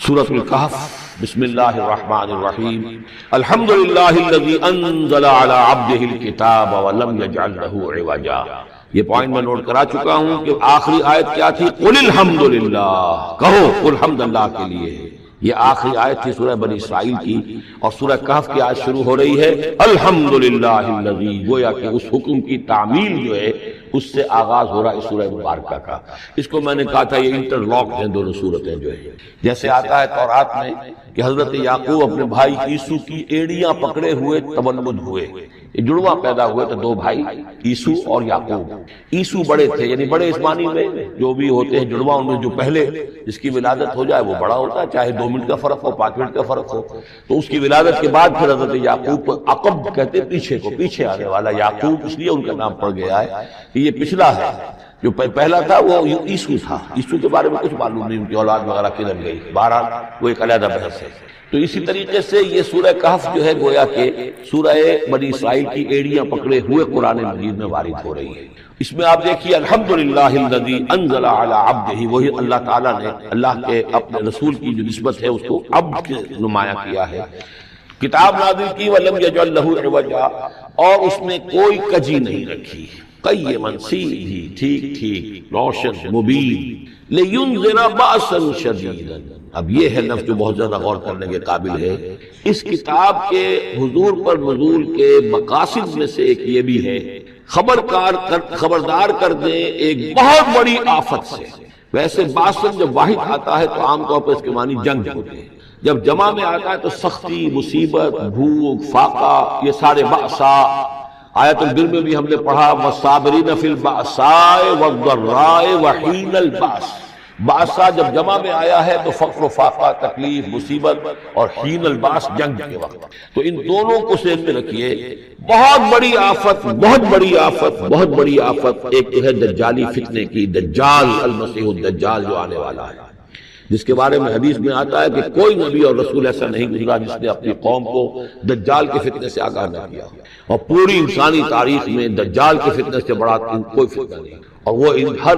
سورۃ الکہف بسم اللہ الرحمن الرحیم الحمدللہ الذی انزل علی عبدہ الکتاب ولم یجعل لہ عوجا۔ یہ پوائنٹ میں نوٹ کرا چکا ہوں کہ آخری آیت کیا تھی؟ قل الحمدللہ، کہو قل حمد اللہ کے لیے۔ یہ آخری آیت تھی سورہ بنی اسرائیل کی، اور سورہ کہف کی آیت شروع ہو رہی ہے الحمدللہ الذی، گویا کہ اس حکم کی تعمیل جو ہے اس سے آغاز ہو رہا ہے سورہ مبارکہ کا۔ اس کو میں نے کہا تھا یہ انٹر لاک ہیں دونوں سورتیں جو ہے، جیسے آتا ہے تورات میں کہ حضرت یعقوب اپنے بھائی عیسو کی ایڑیاں پکڑے ہوئے تولد ہوئے، یہ جڑواں پیدا ہوئے تو دو بھائی عیسو اور یعقوب۔ عیسو بڑے تھے، یعنی بڑے اس معنی میں جو بھی ہوتے ہیں جڑواں، ان میں جو پہلے جس کی ولادت ہو جائے وہ بڑا ہوتا ہے، چاہے 2 منٹ کا فرق ہو 5 منٹ کا فرق ہو۔ تو اس کی ولادت کے بعد پھر حضرت یعقوب کو عقب کہتے ہیں، پیچھے کو، پیچھے آنے والا یعقوب، اس لیے ان کا نام پڑ گیا ہے کہ یہ پچھلا ہے۔ جو پہلا تھا وہ عیسو تھا، عیسو کے بارے میں کچھ معلوم نہیں، ان کی اولاد وغیرہ کدھر گئی، بہرحال وہ ایک علیحدہ بحث ہے۔ تو اسی طریقے سے یہ سورہ کہف جو ہے گویا کہ سورہ بنی اسرائیل کی ایڑیاں پکڑے ہوئے قرآن مجید میں وارد ہو رہی ہے۔ اس میں آپ دیکھیے الحمدللہ الذی انزل علی عبدہ، وہی اللہ تعالیٰ نے اللہ کے اپنے رسول کی جو نسبت ہے اس کو عبد کے نمایاں کیا ہے۔ کتاب نازل کی وَلَمْ يَجْعَلْ لَهُ عِوَجًا، اور اس میں کوئی کجی نہیں رکھی، قیماً سیدھی، ٹھیک روشن مبین، لِيُنذِرَ بَأْسًا شَدِيدًا۔ اب یہ ہے لفظ جو بہت زیادہ غور کرنے کے قابل ہے۔ اس کتاب کے حضور پر نزول کے مقاصد میں سے ایک یہ بھی ہے خبردار کر دیں ایک بہت بڑی آفت سے۔ ویسے باسن جب واحد آتا ہے تو عام طور پر اس کے معنی جنگ ہوتے ہیں، جب جمع میں آتا ہے تو سختی، مصیبت، بھوک، فاقہ، یہ سارے بأسا۔ آیت البر میں بھی ہم نے پڑھا والصابرین فی البأساء والضراء وحین البأس۔ بأسا جب جمع میں آیا ہے تو فقر و فاقہ، تکلیف، مصیبت، اور حین الباس جنگ کے وقت۔ تو ان دونوں کو ذہن میں رکھیے، بہت بڑی آفت، بہت بڑی آفت، بہت بڑی آفت ایک تو ہے دجالی فتنے کی، دجال المسیح الدجال جو آنے والا ہے، جس کے بارے میں حدیث میں آتا ہے کہ کوئی نبی اور رسول ایسا نہیں گزرا جس نے اپنی قوم کو دجال کے فتنے سے آگاہ نہ کیا، اور پوری انسانی تاریخ میں دجال کے فتنے سے بڑا کوئی فتنہ نہیں، اور وہ ہر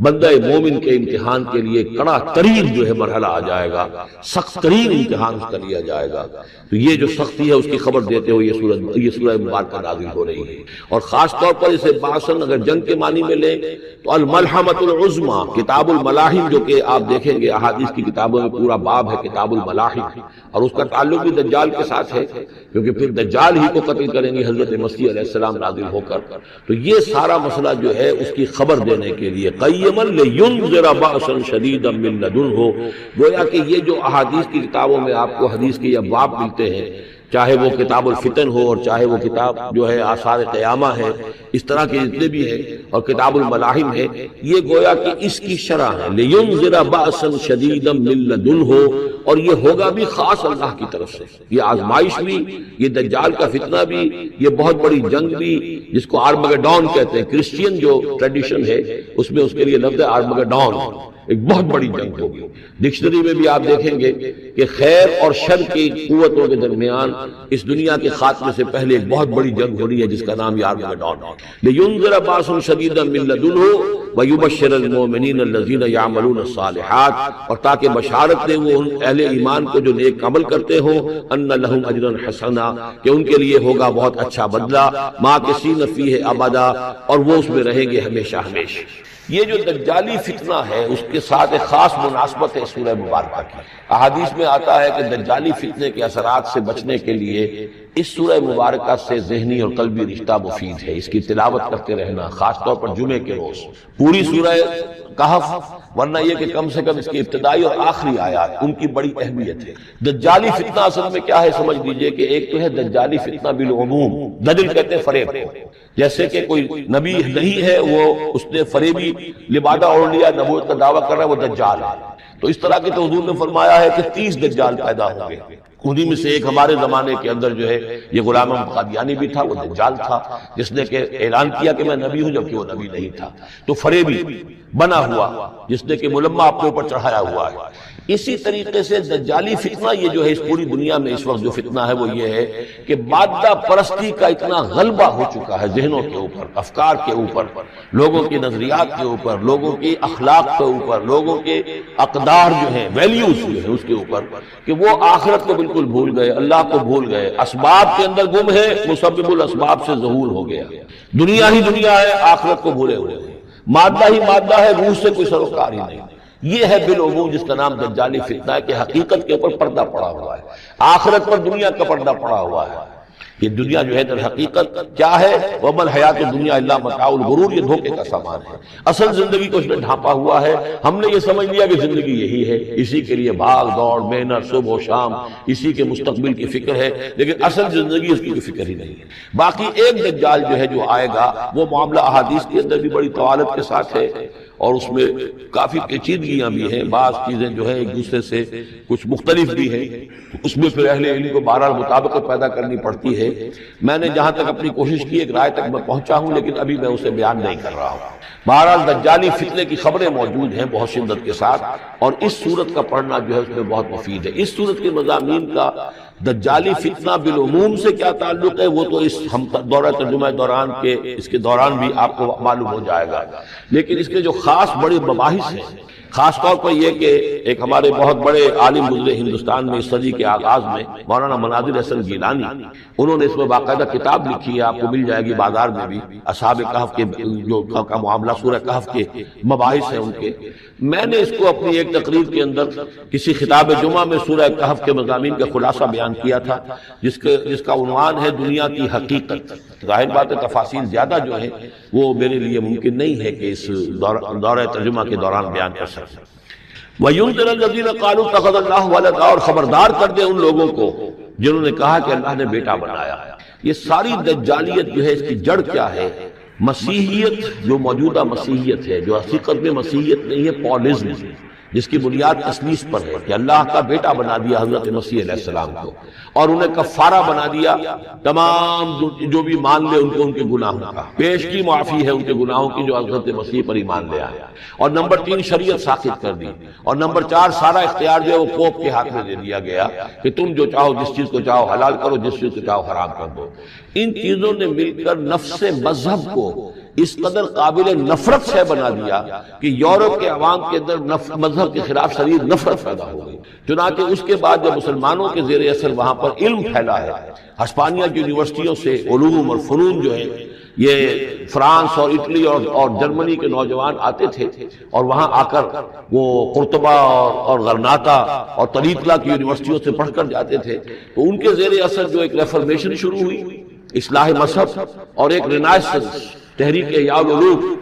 بندہ مومن کے امتحان کے لیے کڑا ترین جو ہے مرحلہ آ جائے گا، سخت ترین امتحان اس کا لیا جائے گا۔ تو یہ جو سختی ہے اس کی خبر دیتے ہوئے یہ سورہ مبارکہ نازل ہو رہی ہے، اور خاص طور پر اسے باسن اگر جنگ کے معنی میں لیں تو الملحمۃ العظمیٰ، کتاب الملاحم، جو کہ آپ دیکھیں گے احادیث کی کتابوں میں پورا باب ہے کتاب الملاحم، اور اس کا تعلق بھی دجال کے ساتھ ہے، کیونکہ پھر دجال ہی کو قتل کریں گے حضرت مسیح علیہ السلام نازل ہو کر۔ تو یہ سارا مسئلہ جو ہے اس کی خبر دینے کے لیے قیماً لِيُنذِرَ بَأْسًا شَدِيدًا مِّن لَدُنْهُ، گویا کہ یہ جو احادیث کی کتابوں میں آپ کو حدیث کے ابواب ملتے ہیں، چاہے وہ کتاب الفتن ہو اور چاہے وہ کتاب جو ہے آثار قیامہ ہے، اس طرح کے جتنے بھی ہیں، اور کتاب الملاحم ہے، یہ گویا کہ اس کی شرح ہے لِيُنذِرَ بَأْسًا شَدِيدًا مِّن لَدُنْهُ، اور یہ ہوگا بھی خاص اللہ کی طرف سے، یہ آزمائش بھی، یہ دجال کا فتنہ بھی، یہ بہت بڑی جنگ بھی، جس کو آرمگڈون کہتے ہیں، کرسچین جو ٹریڈیشن ہے اس میں اس کے لیے لفظ ہے آرمگڈون، ایک بہت بڑی جنگ ہوگی۔ ڈکشنری میں بھی آپ دیکھیں گے کہ خیر اور شر کی قوتوں کے درمیان اس دنیا کے خاتمے سے پہلے ایک بہت بڑی جنگ ہو رہی ہے جس کا نام ہے آرمگڈون۔ لِيُنذِرَ بَأْسًا شَدِيدًا مِّن لَدُنْهُ وَيُبَشِّرَ الْمُؤْمِنِينَ الَّذِينَ يَعْمَلُونَ الصَّالِحَاتِ، اور تاکہ بشارت دے وہ ان اہل ایمان کو جو نیک عمل کرتے ہوں، أَنَّ لَهُمْ أَجْرًا حَسَنًا، کہ ان کے لیے ہوگا بہت اچھا بدلہ، مَاكِثِينَ فِيهِ أَبَدًا، اور وہ اس میں رہیں گے ہمیشہ ہمیشہ۔ یہ جو دجالی فتنہ ہے اس کے ساتھ ایک خاص مناسبت ہے سورہ مبارکہ کی۔ احادیث میں آتا ہے کہ دجالی فتنے کے اثرات سے بچنے کے لیے اس سورہ مبارکہ سے ذہنی اور قلبی رشتہ مفید ہے، اس کی تلاوت کرتے رہنا، خاص طور پر جمعے کے روز پوری سورہ کہف، ورنہ یہ کہ کم سے کم اس کی ابتدائی اور آخری آیات ان کی بڑی اہمیت ہے۔ دجالی فتنہ اصل میں کیا ہے سمجھ لیجئے کہ ایک تو ہے دجالی فتنہ بالعموم، دجل کہتے ہیں فریب کو، جیسے کہ کوئی نبی نہیں ہے وہ اس نے فریبی لبادہ اوڑھ لیا، نبوت کا دعویٰ کر رہا ہے، وہ دجال ہے۔ تو اس طرح کی تو حضور نے فرمایا ہے کہ 30 دجال پیدا ہوں گے، انہی میں سے ایک ہمارے زمانے کے اندر جو ہے یہ غلام احمد قادیانی بھی تھا، وہ دجال تھا جس نے کہ اعلان کیا کہ میں نبی ہوں جبکہ وہ نبی نہیں تھا۔ تو فریبی بنا ہوا جس نے کہ ملمہ اپنے اوپر چڑھایا ہوا ہے۔ اسی طریقے سے دجالی فتنہ یہ جو ہے اس پوری دنیا میں اس وقت جو فتنہ ہے وہ یہ ہے کہ مادہ پرستی کا اتنا غلبہ ہو چکا ہے ذہنوں کے اوپر، افکار کے اوپر، لوگوں کے نظریات کے اوپر، لوگوں کے اخلاق کے اوپر، لوگوں کے اقدار جو ہیں، ویلیوز جو ہیں اس کے اوپر، کہ وہ آخرت کو بالکل بھول گئے، اللہ کو بھول گئے، اسباب کے اندر گم ہے، مسبب الاسباب سے ظہور ہو گیا، دنیا ہی دنیا ہے، آخرت کو بھولے ہوئے ہیں، مادہ ہی مادہ ہے، روح سے کوئی سروکار ہی نہیں۔ یہ ہے بالعموم جس کا نام دجالی فتنہ ہے کہ حقیقت کے اوپر پردہ پڑا ہوا ہے، آخرت پر دنیا کا پردہ پڑا ہوا ہے۔ یہ دنیا جو ہے در حقیقت کیا ہے؟ وَمَا الْحَيَاةُ الدُّنْيَا إِلَّا مَتَاعُ الْغُرُورِ، یہ دھوکے کا سامان ہے۔ اصل زندگی کو اس نے ڈھانپا ہوا ہے، ہم نے یہ سمجھ لیا کہ زندگی یہی ہے، اسی کے لیے بھاگ دوڑ محنت صبح و شام، اسی کے مستقبل کی فکر ہے، لیکن اصل زندگی اس کی کوئی فکر ہی نہیں ہے۔ باقی ایک دجال جو ہے جو آئے گا وہ معاملہ احادیث کے اندر بھی بڑی طوالت کے ساتھ ہے، اور اس میں کافی پیچیدگیاں بھی ہیں، بعض چیزیں جو ہے ایک دوسرے سے کچھ مختلف بھی ہیں، اس میں پھر اہل علم کو بہرحال مطابقت پیدا کرنی پڑتی ہے۔ میں نے جہاں تک اپنی کوشش کی ایک رائے تک میں پہنچا ہوں، لیکن ابھی میں اسے بیان نہیں کر رہا ہوں۔ بہرحال دجالی فتنے کی خبریں موجود ہیں بہت شدت کے ساتھ، اور اس صورت کا پڑھنا جو ہے اس میں بہت مفید ہے۔ اس صورت کے مضامین کا دجالی فتنہ بالعموم سے کیا تعلق ہے وہ تو اس ہم دورہ ترجمہ دوران کے اس کے دوران بھی آپ کو معلوم ہو جائے گا، لیکن اس کے جو خاص بڑے مباحث ہیں، خاص طور پر یہ کہ ایک ہمارے بہت بڑے عالم گزرے ہندوستان میں اس صدی کے آغاز میں، مولانا مناظر حسن گیلانی، انہوں نے اس میں باقاعدہ کتاب لکھی ہے، آپ کو مل جائے گی بازار میں بھی، اصحاب کہف کے جو کا معاملہ سورہ کہف کے مباحث ہیں ان کے۔ میں نے اس کو اپنی ایک تقریر کے اندر کسی خطاب جمعہ میں سورہ کہف کے مضامین کا خلاصہ بیان کیا تھا، جس کا عنوان ہے دنیا کی حقیقت۔ ظاہر بات ہے تفاصیل زیادہ جو ہیں وہ میرے لیے ممکن نہیں ہے کہ اس دورہ ترجمہ کے دوران بیان کر سکیں۔ وَيُنذِرَ الَّذِينَ قَالُوا اتَّخَذَ اللَّهُ وَلَدًا، اور خبردار کر دے ان لوگوں کو جنہوں نے کہا کہ اللہ نے بیٹا بنایا۔ یہ ساری دجالیت جو ہے اس کی جڑ کیا ہے؟ مسیحیت، جو موجودہ مسیحیت ہے، جو حقیقت میں مسیحیت نہیں ہے، پالزم، جس کی بنیاد تثلیث پر ہے کہ اللہ کا بیٹا بنا دیا حضرت مسیح علیہ السلام کو، اور انہیں کفارہ بنا دیا تمام جو بھی مان لے ان کو ان کے گناہوں کا، پیش کی معافی ہے ان کے گناہوں کی جو حضرت مسیح پر ایمان لے آیا، اور نمبر 3 شریعت ساخت کر دی، اور نمبر 4 سارا اختیار جو ہے وہ پوپ کے ہاتھ میں دے دیا گیا کہ تم جو چاہو جس چیز کو چاہو حلال کرو، جس چیز کو چاہو حرام کر دو۔ ان چیزوں نے مل کر نفس مذہب کو اس قدر قابل نفرت سے بنا دیا کہ یورپ کے عوام کے اندر مذہب کے خلاف شدید نفرت پیدا ہو گئی۔ چنانچہ اس کے بعد جب مسلمانوں کے زیر اثر وہاں پر علم پھیلا ہے، ہسپانیہ کی یونیورسٹیوں سے علوم اور فنون جو ہے یہ فرانس اور اٹلی اور جرمنی کے نوجوان آتے تھے، اور وہاں آ کر وہ قرطبہ اور غرناطہ اور طریقلہ کی یونیورسٹیوں سے پڑھ کر جاتے تھے، تو ان کے زیر اثر جو ایک ریفارمیشن شروع ہوئی، اصلاح مذہب اور ایک رینائسنس، تحریک احیاء العلوم،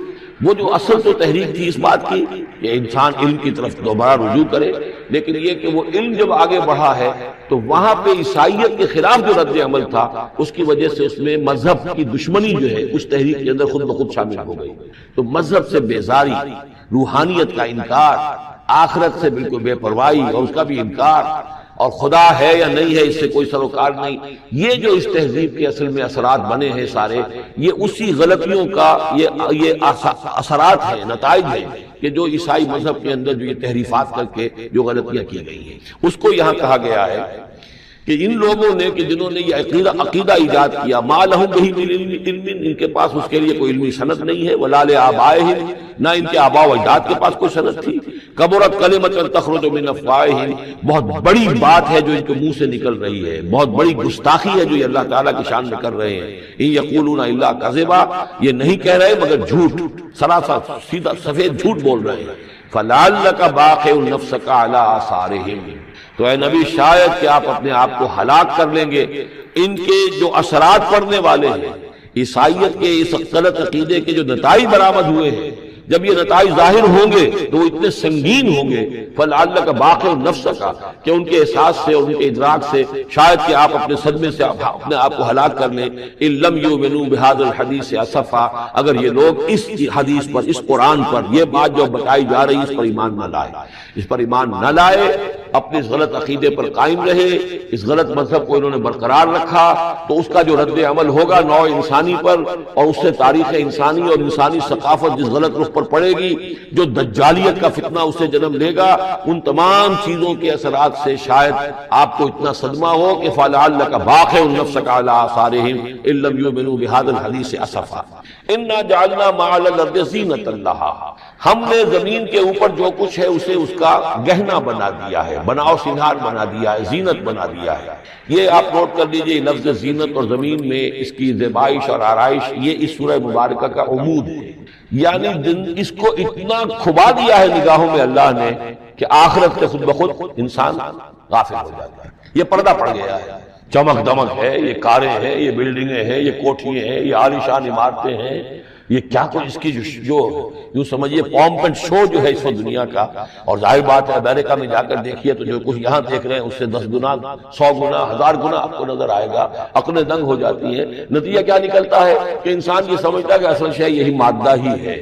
وہ جو اصل تو تحریک تھی اس بات کی کہ انسان علم کی طرف دوبارہ رجوع کرے، لیکن یہ کہ وہ علم جب آگے بڑھا ہے تو وہاں پہ عیسائیت کے خلاف جو رد عمل تھا اس کی وجہ سے اس میں مذہب کی دشمنی جو ہے اس تحریک کے اندر خود بخود شامل ہو گئی۔ تو مذہب سے بیزاری، روحانیت کا انکار، آخرت سے بالکل بے پرواہی اور اس کا بھی انکار، اور خدا ہے یا نہیں ہے اس سے کوئی سروکار نہیں، یہ جو اس تہذیب کے اصل میں اثرات بنے ہیں سارے، یہ اسی غلطیوں کا یہ اثرات ہیں، نتائج ہیں کہ جو عیسائی مذہب کے اندر جو یہ تحریفات کر کے جو غلطیاں کی گئی ہیں، اس کو یہاں کہا گیا ہے کہ ان لوگوں نے کہ جنہوں نے یہ عقیدہ ایجاد کیا، ما لہم بہ من علم، ان کے پاس اس کے لیے کوئی علمی سند نہیں ہے، ولا لآبائہم، نہ ان کے آباء و اجداد کے پاس کوئی سند تھی، کبرت کلمۃ تخرج من افواہہم، بہت بڑی بات ہے جو ان کے منہ سے نکل رہی ہے، بہت بڑی گستاخی ہے جو یہ اللہ تعالیٰ کی شان میں کر رہے ہیں، ان یقولون الا کذبا، یہ نہیں کہہ رہے مگر جھوٹ، سراسر سیدھا سفید جھوٹ بول رہے ہیں، فلعلک باخع نفسک علی آثارہم، تو اے نبی شاید کہ آپ اپنے آپ کو ہلاک کر لیں گے ان کے جو اثرات پڑنے والے ہیں، عیسائیت کے اس غلط عقیدے کے جو نتائج برآمد ہوئے ہیں، جب یہ نتائج ظاہر ہوں گے تو وہ اتنے سنگین ہوں گے، فلعلک باخع نفسک، کہ ان کے احساس سے اور ان کے ادراک سے شاید کہ آپ اپنے صدمے سے اپنے آپ کو ہلاک کر لیں، ان لم یؤمنوا بہذا الحدیث اسفا، اگر یہ لوگ اس حدیث پر، اس قرآن پر، یہ بات جو بتائی جا رہی اس پر ایمان نہ لائے، اس پر ایمان نہ لائے، اپنے اس غلط عقیدے پر قائم رہے، اس غلط مذہب کو انہوں نے برقرار رکھا، تو اس کا جو رد عمل ہوگا نوع انسانی پر، اور اس سے تاریخ انسانی اور انسانی ثقافت جس غلط رخ پر پر پڑے گی، جو دجالیت کا فتنہ اسے جنم لے گا، ان تمام چیزوں کے اثرات سے شاید آپ کو اتنا صدمہ ہو کہ فَلَعَلَّكَ بَاخِعٌ نَفْسَكَ عَلَىٰ آثَارِهِمْ إِن لَّمْ يُؤْمِنُوا بِهَٰذَا الْحَدِيثِ أَسَفًا إِنَّا جَعَلْنَا مَا عَلَى الْأَرْضِ زِينَةً لَّهَا، ہم نے زمین کے اوپر جو کچھ ہے اسے اس کا گہنا بنا دیا ہے، بناؤ سنگھار بنا دیا ہے، زینت بنا دیا ہے۔ یہ آپ نوٹ کر لیجئے، لفظ زینت اور زمین میں اس کی زیبائش اور آرائش یہ اس سورہ مبارکہ کا عمود ہے، یعنی اس کو اتنا کھبا دیا ہے نگاہوں میں اللہ نے کہ آخرت سے خود بخود انسان غافل ہو جاتا ہے۔ یہ پردہ پڑ گیا ہے، چمک دمک ہے، یہ کاریں ہیں، یہ بلڈنگیں ہیں، یہ کوٹھیاں ہیں، یہ عالیشان عمارتیں ہیں، یہ کیا کچھ اس کی جو یوں سمجھیے پومپ اینڈ شو جو ہے اس وقت دنیا کا، اور ظاہر بات ہے امریکہ میں جا کر دیکھیے تو جو کچھ یہاں دیکھ رہے ہیں اس سے 10 گنا 100 گنا 1000 گنا آپ کو نظر آئے گا، عقلیں دنگ ہو جاتی ہیں۔ نتیجہ کیا نکلتا ہے کہ انسان یہ سمجھتا ہے کہ اصل شے یہی مادہ ہی ہے،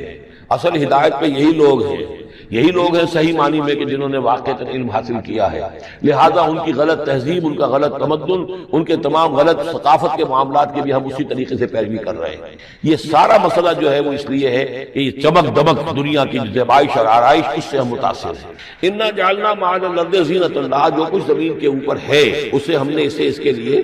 اصل ہدایت پہ یہی لوگ ہیں، یہی لوگ ہیں صحیح معنی میں کہ جنہوں نے واقعتاً علم حاصل کیا ہے، لہذا ان کی غلط تہذیب، ان کا غلط تمدن، ان کے تمام غلط ثقافت کے معاملات کے بھی ہم اسی طریقے سے پیروی کر رہے ہیں۔ یہ سارا مسئلہ جو ہے وہ اس لیے ہے کہ یہ چمک دمک دنیا کی زیبائش اور آرائش اس سے ہم متاثر ہیں۔ اِنَّا جَعَلْنَا مَا عَلَى الْأَرْضِ زِينَةً لَّهَا، جو کچھ زمین کے اوپر ہے اسے ہم نے اس کے لیے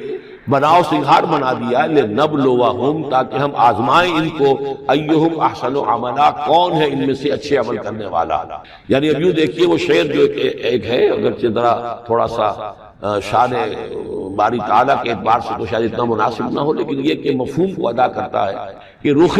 بناؤ سنگھار بنا دیا، لِنَبْلُوَهُمْ، تاکہ ہم آزمائیں ان کو، أَيُّهُمْ أَحْسَنُ عَمَلًا، کون ہے ان میں سے اچھے عمل کرنے والا۔ یعنی اب یوں دیکھیے وہ شعر جو ایک ہے، اگرچہ ذرا تھوڑا سا شان باری تعالیٰ کے اعتبار سے تو شاید اتنا مناسب نہ ہو، لیکن یہ کہ مفہوم کو ادا کرتا ہے کہ رخ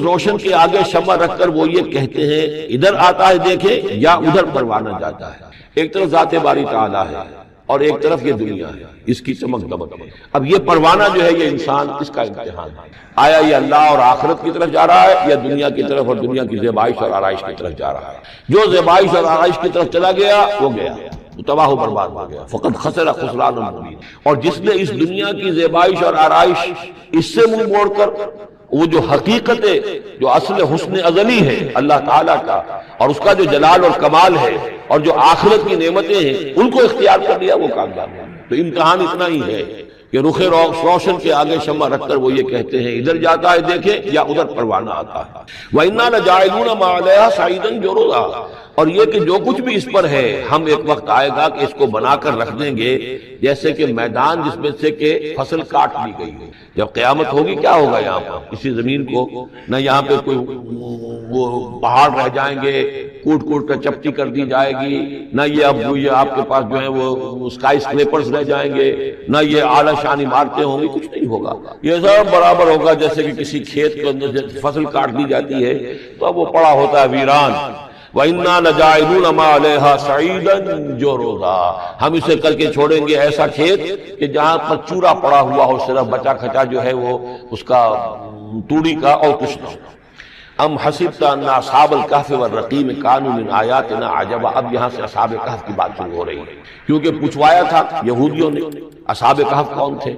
روشن کے آگے شمع رکھ کر وہ یہ کہتے ہیں ادھر آتا ہے دیکھیں یا ادھر پروانہ جاتا ہے۔ ایک طرف ذات باری تعالیٰ ہے اور ایک طرف یہ دنیا ہے، اس کی چمک دمک۔ اب یہ پروانہ جو ہے یہ انسان، اس کا امتحان ہے، آیا یہ اللہ اور آخرت کی طرف جا رہا ہے یا دنیا کی طرف اور دنیا کی زیبائش اور آرائش کی طرف جا رہا ہے۔ جو زیبائش اور آرائش کی طرف چلا گیا وہ گیا، تباہ و برباد ہو گیا، فقط خسر خسران مبین۔ اور جس نے اس دنیا کی زیبائش اور آرائش اس سے منہ موڑ کر وہ جو حقیقت ہے، جو اصل حسن ازلی ہے اللہ تعالیٰ کا، اور اس کا جو جلال اور کمال ہے اور جو آخرت کی نعمتیں ہیں ان کو اختیار کر لیا، وہ کامیاب ہے۔ تو امتحان اتنا ہی ہے کہ رخ روشن کے آگے شمع رکھ کر وہ یہ کہتے ہیں ادھر جاتا ہے دیکھیں یا ادھر پروانہ آتا ہے۔ وَإِنَّا لَجَاعِلُونَ مَا عَلَيْهَا صَعِيدًا جُرُزًا، اور یہ کہ جو کچھ بھی اس پر ہے ہم ایک وقت آئے گا کہ اس کو بنا کر رکھ دیں گے جیسے کہ میدان جس میں سے کہ فصل کاٹ لی گئی ہو۔ جب قیامت ہوگی کیا ہوگا یہاں پر اسی زمین کو، نہ یہاں پہ کوئی وہ پہاڑ رہ جائیں گے کوٹ کوٹ کر چپٹی کر دی جائے گی، نہ یہ آپ کے پاس جو ہے وہ اسکائی سکریپرز رہ جائیں گے، نہ یہ اعلیٰ شان عمارتیں ہوں گی، کچھ نہیں ہوگا۔ یہ سب برابر ہوگا جیسے کہ کسی کھیت کے اندر فصل کاٹ دی جاتی ہے تو اب وہ پڑا ہوتا ہے ویران۔ وَإِنَّا لَجَاعِلُونَ مَا عَلَيْهَا صَعِيدًا جُرُزًا، ہم اسے کر کے چھوڑیں گے ایسا کھیت کہ جہاں پر چورا پڑا ہوا ہو، صرف بچا کھچا جو ہے وہ اس کا توڑی کا اور کچھ نہ ہو۔ ام حسبت ان اصحاب الکہف والرقیم کانوا من آیاتنا عجبا، اب یہاں سے اصحاب کہف کی بات شروع ہو رہی ہے، کیونکہ پوچھوایا تھا یہودیوں نے اصحاب کہف کون تھے۔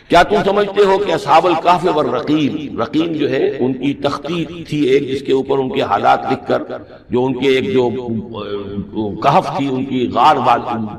کیا تم سمجھتے ہو کہ اصحاب الکہف والرقیم، رقیم جو ہے ان کی تختی تھی ایک جس کے اوپر ان کے حالات لکھ کر، جو ان کے ایک جو کہف تھی ان کی غار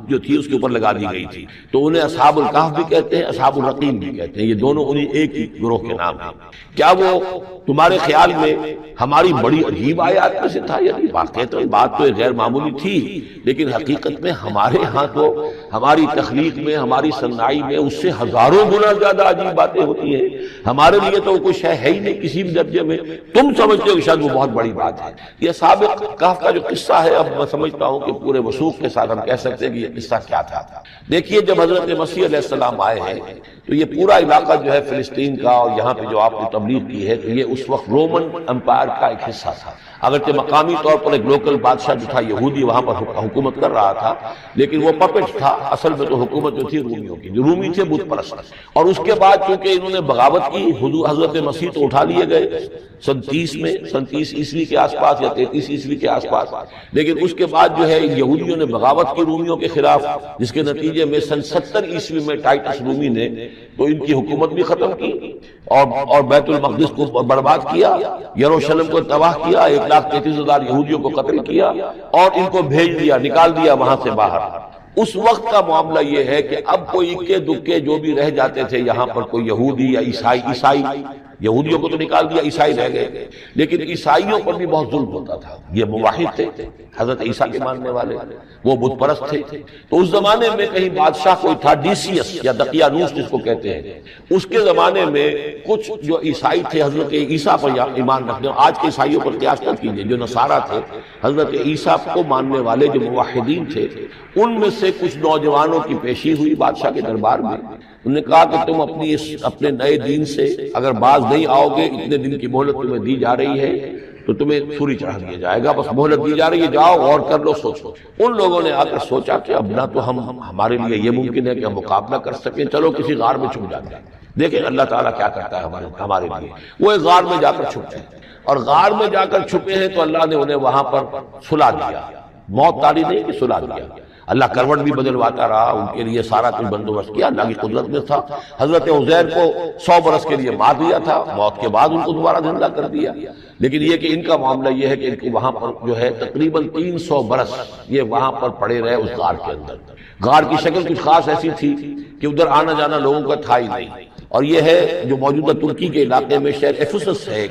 جو تھی اس کے اوپر لگا دی گئی تھی، تو انہیں اصحاب الکہف بھی کہتے ہیں، اصحاب الرقیم بھی کہتے ہیں، یہ دونوں انہیں ایک ہی گروہ کے نام ہیں۔ کیا وہ تمہارے خیال میں ہماری بڑی عجیب آیات میں سے تھا؟ یعنی واقع تو بات تو غیر معمولی تھی، لیکن حقیقت میں ہمارے ہاں تو ہماری تخلیق میں، ہماری صنائی میں اس سے ہزاروں گنا زیادہ عجیب باتیں ہوتی ہیں۔ ہمارے لیے تو کچھ ہے ہی نہیں کسی بھی درجے میں، تم سمجھتے ہو کہ شاید وہ بہت بڑی بات ہے۔ یہ سابق کہف کا جو قصہ ہے، اب میں سمجھتا ہوں کہ پورے وثوق کے ساتھ ہم کہہ سکتے ہیں کہ یہ قصہ کیا تھا۔ دیکھیے جب حضرت مسیح علیہ السلام آئے ہیں تو یہ پورا علاقہ جو ہے فلسطین کا اور یہاں پہ جو آپ نے تبلیغ کی ہے تو یہ اس وقت رومن امپائر کا ایک حصہ تھا، اگرچہ مقامی طور پر ایک لوکل بادشاہ جو تھا یہودی وہاں پر حکومت کر رہا تھا، لیکن وہ پپٹ تھا، اصل میں تو حکومت جو تھی رومیوں کی، جو رومی تھے بت پرست۔ اور اس کے بعد چونکہ انہوں نے بغاوت کی، حضرت مسیح تو اٹھا لیے گئے سن 30 عیسوی کے آس پاس یا 33 عیسوی کے آس پاس، لیکن اس کے بعد جو ہے یہودیوں نے بغاوت کی رومیوں کے خلاف، جس کے نتیجے میں سن 70 عیسوی میں ٹائٹس رومی نے تو ان کی حکومت بھی ختم کی اور بیت المقدس کو برباد کیا، یروشلم کو تباہ کیا، 1,33,000 یہودیوں کو قتل کیا اور ان کو بھیج دیا، نکال دیا وہاں سے باہر۔ اس وقت کا معاملہ یہ ہے کہ اب کوئی اکے دکے جو بھی رہ جاتے تھے یہاں پر، کوئی یہودی یا عیسائی یہودیوں کو تو نکال دیا، عیسائی رہ گئے، لیکن عیسائیوں پر بھی بہت ظلم ہوتا تھا۔ یہ موحد تھے، حضرت عیسیٰ کے ماننے والے، وہ بت پرست تھے۔ تو اس زمانے میں کہیں بادشاہ کوئی تھا، ڈیسیس یا دقیانوس جس کو کہتے ہیں، اس کے زمانے میں کچھ جو عیسائی تھے حضرت عیسیٰ پر ایمان رکھنے، آج کے عیسائیوں پر قیاس نہ کیجیے، جو نصارہ تھے حضرت عیسیٰ کو ماننے والے جو موحدین تھے، ان میں سے کچھ نوجوانوں کی پیشی ہوئی بادشاہ کے دربار میں۔ انہوں نے کہا کہ تم اپنے نئے دین سے اگر باز نہیں آؤ گے، اتنے دن کی مہلت تمہیں دی جا رہی ہے تو تمہیں سوری چڑھا دیا جائے گا، بس مہلت دی جا رہی ہے، جاؤ غور کر لو، سوچو۔ ان لوگوں نے آ کر سوچا کہ اب نہ تو ہمارے لیے یہ ممکن ہے کہ ہم مقابلہ کر سکیں، چلو کسی غار میں چھپ جاتے ہیں، دیکھیں اللہ تعالیٰ کیا کرتا ہے ہمارے لیے۔ وہ ایک غار میں جا کر چھپتے ہیں، اور غار میں جا کر چھپے ہیں تو اللہ نے انہیں وہاں پر سلا دیا، موت تاری نہیں کہ سلا دیا۔ اللہ کروٹ بھی بدلواتا رہا، ان کے لیے سارا کچھ بندوبست کیا، اللہ کی قدرت میں تھا۔ حضرت عزیر کو 100 برس کے لیے مار دیا تھا، موت کے بعد ان کو دوبارہ زندہ کر دیا۔ لیکن یہ کہ ان کا معاملہ یہ ہے کہ ان کو وہاں پر جو ہے تقریباً 300 برس یہ وہاں پر پڑے رہے اس غار کے اندر۔ غار کی شکل کچھ خاص ایسی تھی کہ ادھر آنا جانا لوگوں کا تھا ہی نہیں، اور یہ ہے جو موجودہ ترکی کے علاقے میں شہر ایفسس ہے،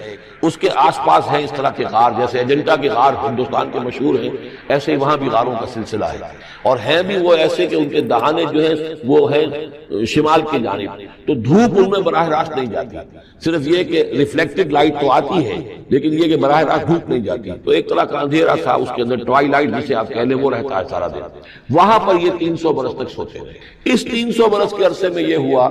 اس کے آس پاس ہیں اس طرح کے غار، جیسے ایجنٹا کے غار ہندوستان کے مشہور ہیں، ایسے ہی وہاں بھی غاروں کا سلسلہ ہے، اور ہیں بھی وہ ایسے کہ ان کے دہانے جو ہیں وہ ہے شمال کی جانب، تو دھوپ ان میں براہ راست نہیں جاتی، صرف یہ کہ ریفلیکٹڈ لائٹ تو آتی ہے لیکن یہ کہ براہ راست دھوپ نہیں جاتی، تو ایک طرح کا اندھیرا تھا اس کے اندر، ٹوائی لائٹ جسے آپ کہہ لیں وہ رہتا ہے سارا دن۔ وہاں پر یہ 300 برس تک سوتے رہے۔ اس 300 برس کے عرصے میں یہ ہوا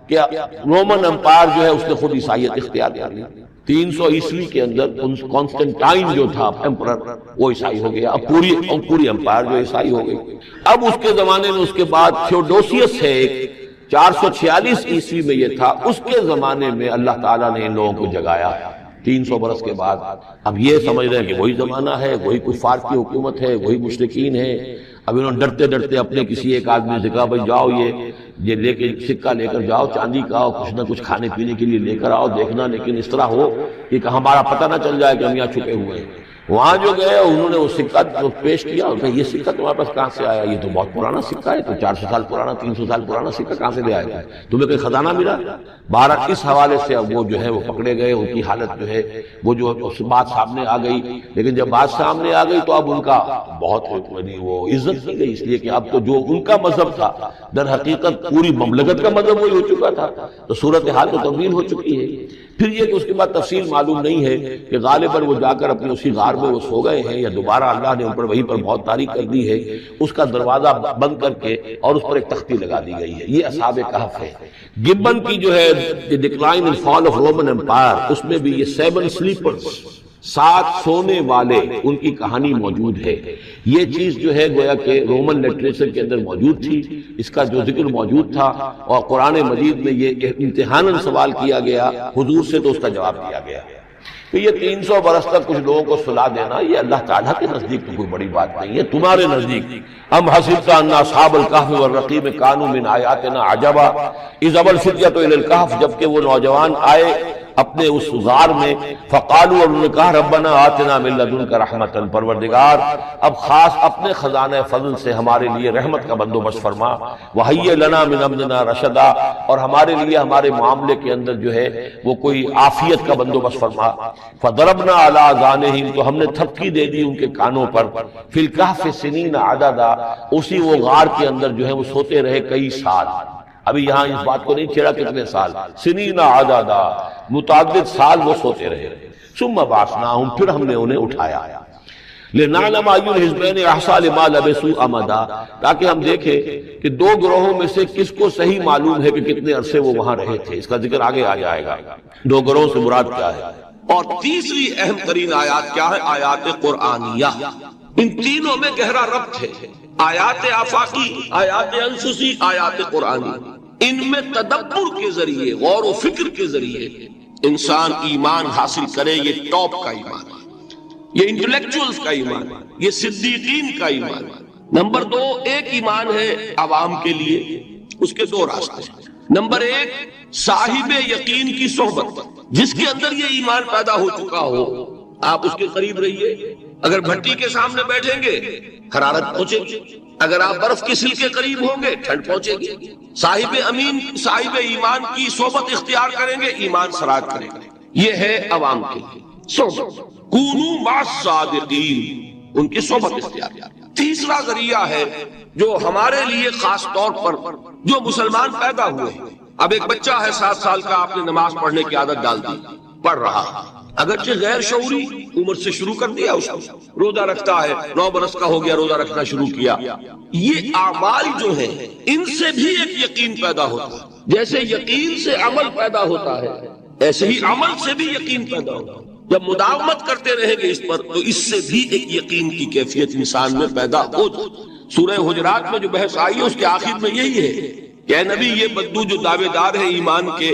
کہ رومن امپائر جو ہے اس نے خود عیسائیت اختیار کر لی۔ 300 عیسوی کے اندر کانسٹنٹائن جو تھا ایمپرر، وہ عیسائی ہو گیا، اب پوری امپائر جو عیسائی ہو گئی۔ اب اس کے زمانے میں اس کے بعد تھیوڈوسیس ہے ایک، 446 عیسوی میں یہ تھا، اس کے زمانے میں اللہ تعالیٰ نے ان لوگوں کو جگایا 300 برس کے بعد۔ اب یہ سمجھ رہے ہیں کہ وہی زمانہ ہے، وہی کفار کی حکومت ہے، وہی مشرکین ہے۔ اب انہوں نے ڈرتے ڈرتے اپنے کسی ایک آدمی سے کہا بھائی جاؤ یہ لے کے سکہ لے کر جاؤ، چاندی کا، کچھ نہ کچھ کھانے پینے کے لیے لے کر آؤ، دیکھنا لیکن اس طرح ہو کہ ہمارا پتہ نہ چل جائے کہ ہم یہاں چھپے ہوئے ہیں۔ وہاں جو گئے انہوں نے وہ سکہ پیش کیا، اور کہا یہ سکہ تمہارے پاس کہاں سے آیا؟ یہ تو بہت پرانا سکہ ہے، تو 400 سال پرانا، 300 سال پرانا سکہ کہاں سے لے آیا؟ تمہیں کوئی خزانہ ملا؟ بہرحال اس حوالے سے اب وہ جو ہے وہ پکڑے گئے، ان کی حالت جو ہے وہ جو بات سامنے آ گئی۔ لیکن جب بات سامنے آ گئی تو اب ان کا بہت وہ عزت کی گئی، اس لیے کہ اب تو جو ان کا مذہب تھا در حقیقت پوری مملکت کا مذہب وہی ہو چکا تھا، تو صورتحال تو تبدیل ہو چکی ہے۔ پھر یہ کہ اس کے بعد تفصیل معلوم نہیں ہے کہ غالباً وہ جا کر اپنی اسی غار میں وہ سو گئے ہیں، یا دوبارہ اللہ نے ان پر وہیں پر بہت تاریخ کر دی ہے، اس کا دروازہ بند کر کے اور اس پر ایک تختی لگا دی گئی ہے۔ یہ اصحاب کہف ہے۔ گبن کی جو ہے decline and fall of Roman empire, اس میں بھی یہ 7 سلیپرز، 7 سونے والے، ان کی کہانی موجود ہے۔ یہ چیز جو ہے گویا کہ رومن لٹریچر کے اندر موجود تھی، اس کا جو ذکر موجود تھا، اور قرآن مجید میں یہ امتحاناً سوال کیا گیا حضور سے، تو اس کا جواب دیا گیا کہ یہ 300 برس تک کچھ لوگوں کو سلا دینا یہ اللہ تعالیٰ کے نزدیک تو کوئی بڑی بات نہیں ہے، تمہارے نزدیک ام حسبت ان اصحاب الکہف والرقیم کانوا من آیاتنا عجبا اذ ابى الفتية الى الکہف، جبکہ وہ نوجوان آئے اپنے اس غار میں، فقالوا، اور انہوں نے کہا ربنا آتنا من لدنک رحمۃ، پروردگار اب خاص اپنے خزانہ فضل سے ہمارے لیے رحمت کا بندوبست فرما، وہیئ لنا من امرنا رشدا، اور ہمارے لیے ہمارے معاملے کے اندر جو ہے وہ کوئی عافیت کا بندوبست فرما، فضربنا علی اذانہم، تو ہم نے تھپکی دے دی ان کے کانوں پر، فی الکہف سنین عددا، اسی وہ غار کے اندر جو ہے وہ سوتے رہے کئی سال۔ ابھی یہاں اس بات کو نہیں چھیڑا کتنے سال، سنین عددا، متعدد سال وہ سوتے رہے۔ ثم بعثناہم، پھر ہم نے انہیں اٹھایا، لنعلم ای الحزبین احصیٰ لما لبثوا امدا، تاکہ ہم دیکھیں کہ 2 گروہوں میں سے کس کو صحیح معلوم ہے کہ کتنے عرصے وہ وہاں رہے تھے۔ اس کا ذکر آگے آ جائے گا 2 گروہوں سے مراد کیا ہے۔ اور تیسری اہم ترین آیات کیا ہے؟ آیات قرآنیہ۔ ان تینوں میں گہرا ربط ہے، آیات آفاقی، آیات انفسی، آیات قرآنی۔ ان میں تدبر کے ذریعے، غور و فکر کے ذریعے انسان ایمان حاصل کرے، یہ ٹاپ کا ایمان ہے، یہ انٹلیکچوئلز کا ایمان ہے، یہ صدیقین کا ایمان ہے۔ نمبر 2، ایک ایمان ہے عوام کے لیے، اس کے 2 راستے ہیں۔ نمبر 1، صاحب یقین کی صحبت، جس کے اندر یہ ایمان پیدا ہو چکا ہو، آپ اس کے قریب رہیے، اگر بھٹی کے سامنے بیٹھیں گے حرارت پہنچے گی، اگر آپ برف کے سل کے قریب ہوں گے ٹھنڈ پہنچے گی۔ صاحب امین صاحب ایمان کی صحبت اختیار کریں گے ایمان سراج کریں گے۔ یہ ہے عوام کے لیے صحبت، کونوا مع الصادقین، ان کی صحبت اختیار۔ تیسرا ذریعہ ہے جو ہمارے لیے خاص طور پر جو مسلمان پیدا ہوئے ہیں، اب ایک بچہ ہے 7 سال کا، آپ نے نماز پڑھنے کی عادت ڈال دی، پڑھ رہا، اگرچہ غیر شعوری عمر سے شروع کر دیا، اس کو روزہ رکھتا ہے، 9 برس کا ہو گیا روزہ رکھنا شروع کیا۔ یہ اعمال جو ہیں ان سے بھی ایک یقین پیدا ہوتا ہے، جیسے یقین سے عمل پیدا ہوتا ہے ایسے ہی عمل سے بھی یقین پیدا ہوتا ہے۔ جب مداومت کرتے رہیں گے اس پر تو اس سے بھی ایک یقین کی کیفیت انسان میں پیدا ہو جائے۔ سورہ حجرات میں جو بحث آئی ہے اس کے آخر میں یہی ہے کہ اے نبی یہ بدو جو دعوے دار ہیں ایمان کے،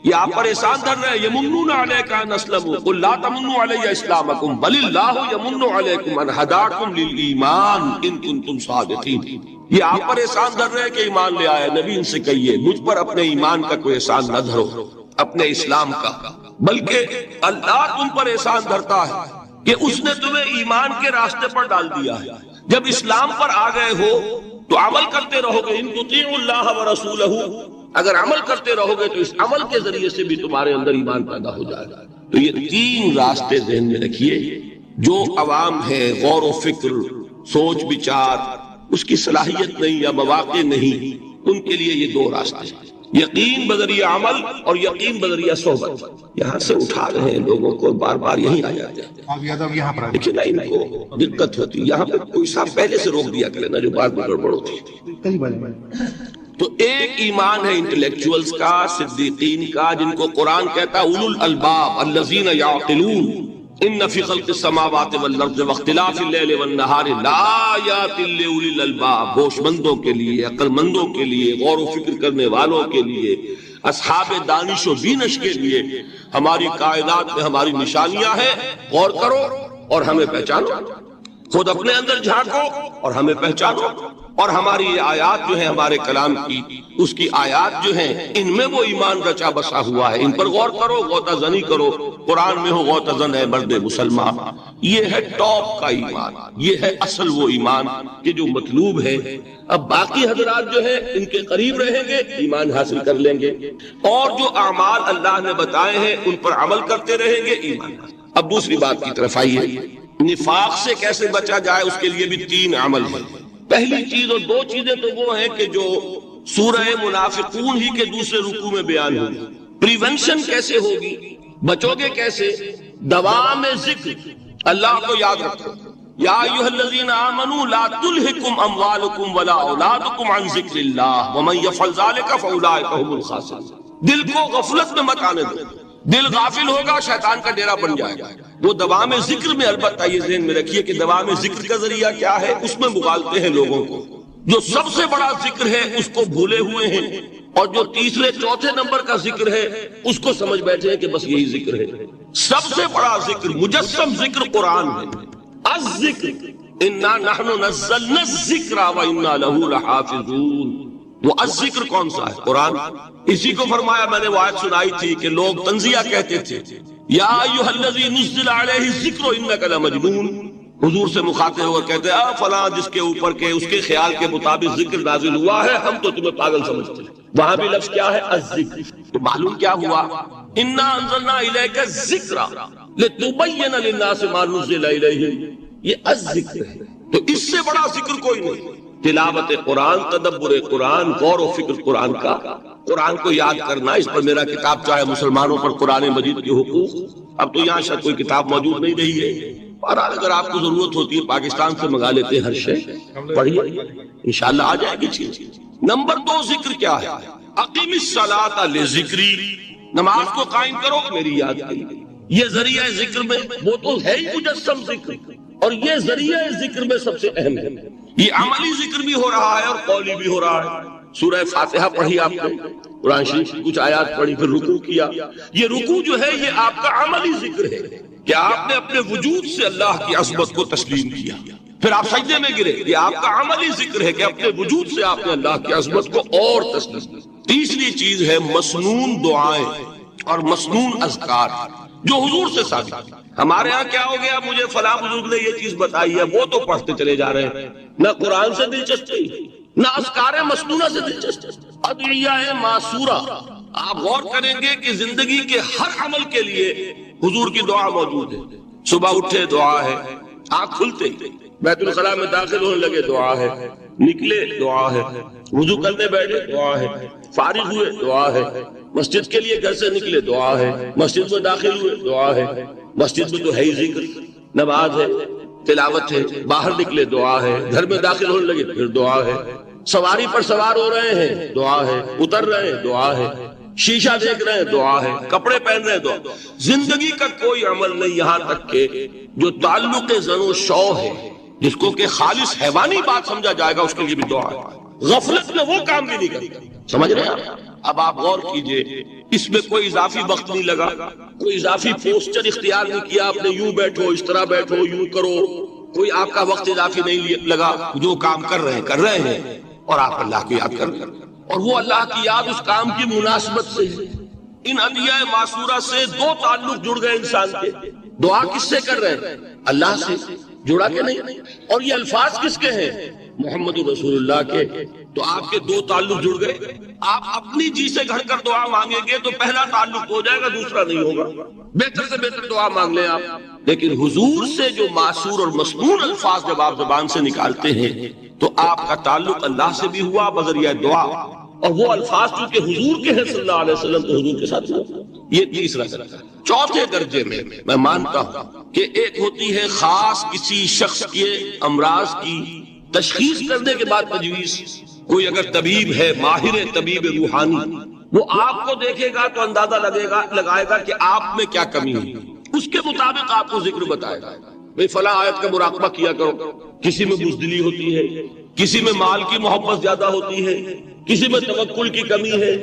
یہ آپ پر احسان دھر رہے ہیں، یمنون علیک ان اسلموا قل لا تمنوا علی اسلامکم بل اللہ یمن علیکم ان ہداکم للایمان ان کنتم صادقین۔ یہ آپ پر احسان دھر رہے ہیں کہ ایمان لے آئے، نبی ان سے کہیے مجھ پر اپنے ایمان کا کوئی احسان نہ دھرو، اپنے اسلام کا، بلکہ اللہ تم پر احسان دھرتا ہے کہ اس نے تمہیں ایمان کے راستے پر ڈال دیا ہے۔ جب اسلام پر آ گئے ہو تو عمل کرتے رہو گے، ان تطیعوا اللہ ورسولہ، اگر عمل کرتے رہو گے تو اس عمل کے ذریعے سے بھی تمہارے اندر ایمان پیدا ہو جائے گا۔ تو یہ 3 راستے ذہن میں رکھیے، جو عوام ہے غور و فکر، سوچ بچار، اس کی صلاحیت نہیں یا مواقع نہیں، ان کے لیے یہ 2 راستے ہیں، یقین بذریعہ عمل اور یقین بذریعہ صحبت۔ یہاں سے اٹھا رہے ہیں لوگوں کو، بار بار یہیں آ جاتے ہیں، لیکن ان کو دقت ہوتی ہے، یہاں پہ کوئی صاحب پہلے سے روک دیا کرے نا جو بعد میں گڑبڑ ہوتی ہے۔ تو ایک ایمان ہے انٹلیکچوئلز کا، صدیقین کا، جن کو قرآن کہتا ہے اولو الالباب الذین یعقلون ان فی خلق السماوات والارض واختلاف اللیل والنہار لآیات لأولی الالباب، ہوش مندوں کے لیے، عقل مندوں کے لیے، غور و فکر کرنے والوں کے لیے، اصحاب دانش و بینش کے لیے ہماری کائنات میں ہماری نشانیاں ہیں، غور کرو اور ہمیں پہچانو، خود اپنے اندر جھانکو اور ہمیں پہچانو، اور ہماری یہ آیات جو ہیں ہمارے کلام کی، اس کی آیات جو ہیں ان میں وہ ایمان رچا بسا ہوا ہے، ان پر غور کرو، غوطہ زنی کرو، قرآن میں ہو غوطہ زن ہے مرد مسلمان۔ یہ ہے ٹاپ کا ایمان، یہ ہے اصل وہ ایمان کہ جو مطلوب ہے۔ اب باقی حضرات جو ہیں ان کے قریب رہیں گے، ایمان حاصل کر لیں گے، اور جو اعمال اللہ نے بتائے ہیں ان پر عمل کرتے رہیں گے، ایمان حاصل۔ اب دوسری بات کی طرف آئیے، نفاق سے کیسے بچا جائے، اس کے لیے بھی 3 عمل ہیں۔ پہلی چیز اور 2 چیزیں تو وہ ہیں کہ جو سورہ منافقون ہی کے دوسرے رکوع میں بیان ہوگی۔ پریونشن کیسے ہوگی، بچو گے کیسے؟ دوام ذکر، اللہ کو یاد رکھو، یا ایھا الذین آمنوا لا تلہکم اموالکم ولا اولادکم عن ذکر اللہ ومن یفعل ذلک فاولئک هم الخاسرون۔ دل کو غفلت میں مت آنے دو، دل غافل ہوگا شیطان کا ڈیرا بن جائے گا۔ وہ دوام ذکر میں، البتہ یہ ذہن میں رکھیے کہ دوام ذکر کا ذریعہ کیا ہے، اس میں مغالتے ہیں لوگوں کو۔ جو سب سے بڑا ذکر ہے اس کو بھولے ہوئے ہیں، اور جو تیسرے چوتھے نمبر کا ذکر ہے اس کو سمجھ بیٹھے ہیں کہ بس یہی ذکر ہے۔ سب سے بڑا ذکر، مجسم ذکر قرآن ہے۔ الذکر انا نحن نزلنا الذکر وانا له لحافظون۔ وہ الذکر کون سا ہے؟ قرآن۔ اسی کو فرمایا، میں نے وہ آیت سنائی تھی کہ لوگ تنزیہ کہتے تھے، یا ایھا الذی نزل علیہ الذکر انک لمجنون، حضور سے مخاطب ہو کر کہتے ہیں فلاں جس کے اوپر کے اس کے خیال کے مطابق ذکر نازل ہوا ہے، ہم تو تمہیں پاگل سمجھتے ہیں۔ وہاں بھی لفظ کیا ہے؟ الذکر۔ تو معلوم کیا ہوا؟ انا انزلنا الیک الذکر لتبین للناس ما نزل الیہم، یہ الذکر ہے۔ تو اس سے بڑا ذکر کوئی نہیں۔ تلاوت قرآن، تدبر قرآن، غور و فکر قرآن کا، قرآن کو یاد کرنا۔ اس پر میرا کتاب چاہے مسلمانوں پر قرآن مجید کے حقوق، اب تو یہاں شاید کوئی کتاب موجود نہیں رہی ہے، اور اگر آپ کو ضرورت ہوتی ہے پاکستان سے منگا لیتے ہیں، ہر شے پڑھیے، انشاءاللہ آ جائے گی چیز۔ نمبر 2 ذکر کیا ہے؟ اقیم الصلاۃ لذکری، نماز کو قائم کرو میری یاد کے لیے۔ یہ ذریعہ ذکر میں، وہ تو ہے ہی مجسم ذکر، اور یہ ذریعہ ذکر میں سب سے اہم ہے۔ یہ عملی ذکر بھی ہو رہا ہے اور قولی بھی ہو رہا ہے۔ سورہ فاتحہ پڑھی آپ نے، قرآن شریف کی کچھ آیات پڑھی، پھر رکوع کیا۔ یہ رکوع جو ہے یہ آپ کا عملی ذکر ہے کہ آپ نے اپنے وجود سے اللہ کی عظمت کو تسلیم کیا، پھر آپ سجدے میں گرے، یہ آپ کا عملی ذکر ہے کہ اپنے وجود سے آپ نے اللہ کی عظمت کو اور تسلیم کیا۔ تیسری چیز ہے مسنون دعائیں اور مسنون اذکار جو حضور سے ثابت۔ ہمارے ہاں کیا ہو گیا، مجھے فلاں بزرگ نے یہ چیز بتائی ہے، وہ تو پڑھتے چلے جا رہے ہیں، نہ قرآن سے دلچسپی، نہ اذکار مسنونہ سے دلچسپی، ادعیہ معصورہ۔ آپ غور کریں گے کہ زندگی کے ہر عمل کے لیے حضور کی دعا موجود ہے۔ صبح اٹھے دعا ہے، آنکھ کھلتے بیت الخلاء میں داخل ہونے لگے دعا ہے، نکلے دعا ہے، وضو کرنے بیٹھے دعا ہے، فارغ ہوئے دعا ہے، مسجد کے لیے گھر سے نکلے دعا ہے، مسجد میں داخل ہوئے دعا ہے، مسجد میں تو ہے ہی ذکر، نماز ہے، تلاوت ہے، باہر نکلے دعا ہے، گھر میں داخل ہونے لگے پھر دعا ہے، سواری پر سوار ہو رہے ہیں دعا ہے، اتر رہے ہیں دعا ہے، شیشہ دیکھ رہے ہیں دعا ہے، کپڑے پہن رہے ہیں دعا۔ زندگی کا کوئی عمل نہیں یہاں تک کہ جو تعلق زن و شو ہے، جس کو کہ خالص حیوانی بات سمجھا جائے گا، اس کے لیے بھی دعا ہے۔ غفلت میں وہ کام بھی نہیں کرتا، سمجھ رہے ہیں آپ؟ اب آپ غور کیجئے، اس میں کوئی اضافی وقت نہیں لگا، کوئی اضافی پوسچر اختیار نہیں کیا، آپ نے یوں بیٹھو، اس طرح بیٹھو، یوں کرو، کوئی آپ کا وقت اضافی نہیں لگا، جو کام کر رہے ہیں اور آپ اللہ کو یاد کر رہے ہیں، اور وہ اللہ کی یاد اس کام کی مناسبت سے ہے۔ ان ادعیہ معصورہ سے دو تعلق جڑ گئے انسان کے۔ دعا کس سے کر رہے ہیں؟ اللہ سے جڑا کہ نہیں؟ اور یہ الفاظ کس کے ہیں؟ محمد رسول اللہ کے۔ تو آپ کے دو تعلق جڑ گئے۔ آپ اپنی جی سے گھڑ کر دعا مانگیں گے تو پہلا تعلق ہو جائے گا، دوسرا نہیں ہوگا۔ بہتر سے بہتر دعا مانگ لیں آپ، لیکن حضور سے جو معصور اور مسنون الفاظ جب آپ زبان سے نکالتے ہیں تو آپ کا تعلق اللہ سے بھی ہوا بذریعہ دعا، اور وہ الفاظ چونکہ حضور کے ہیں صلی اللہ علیہ وسلم تو حضور کے ساتھ ہوا۔ یہ تیسرا درجہ۔ چوتھے درجے میں مانتا ہوں کہ ایک ہوتی ہے خاص کسی شخص کے امراض کی تشخیص کرنے کے بعد تجویز۔ کوئی اگر طبیب ہے، ماہر طبیب روحانی، وہ آپ کو دیکھے گا تو اندازہ لگائے گا کہ آپ میں کیا کمی ہے، اس کے مطابق آپ کو ذکر بتائے گا۔ بھئی فلاں آیت کا مراقبہ کیا کرو۔ کسی میں بزدلی ہوتی ہے، کسی میں مال کی محبت زیادہ ہوتی ہے، کسی میں توکل کی کمی ہے،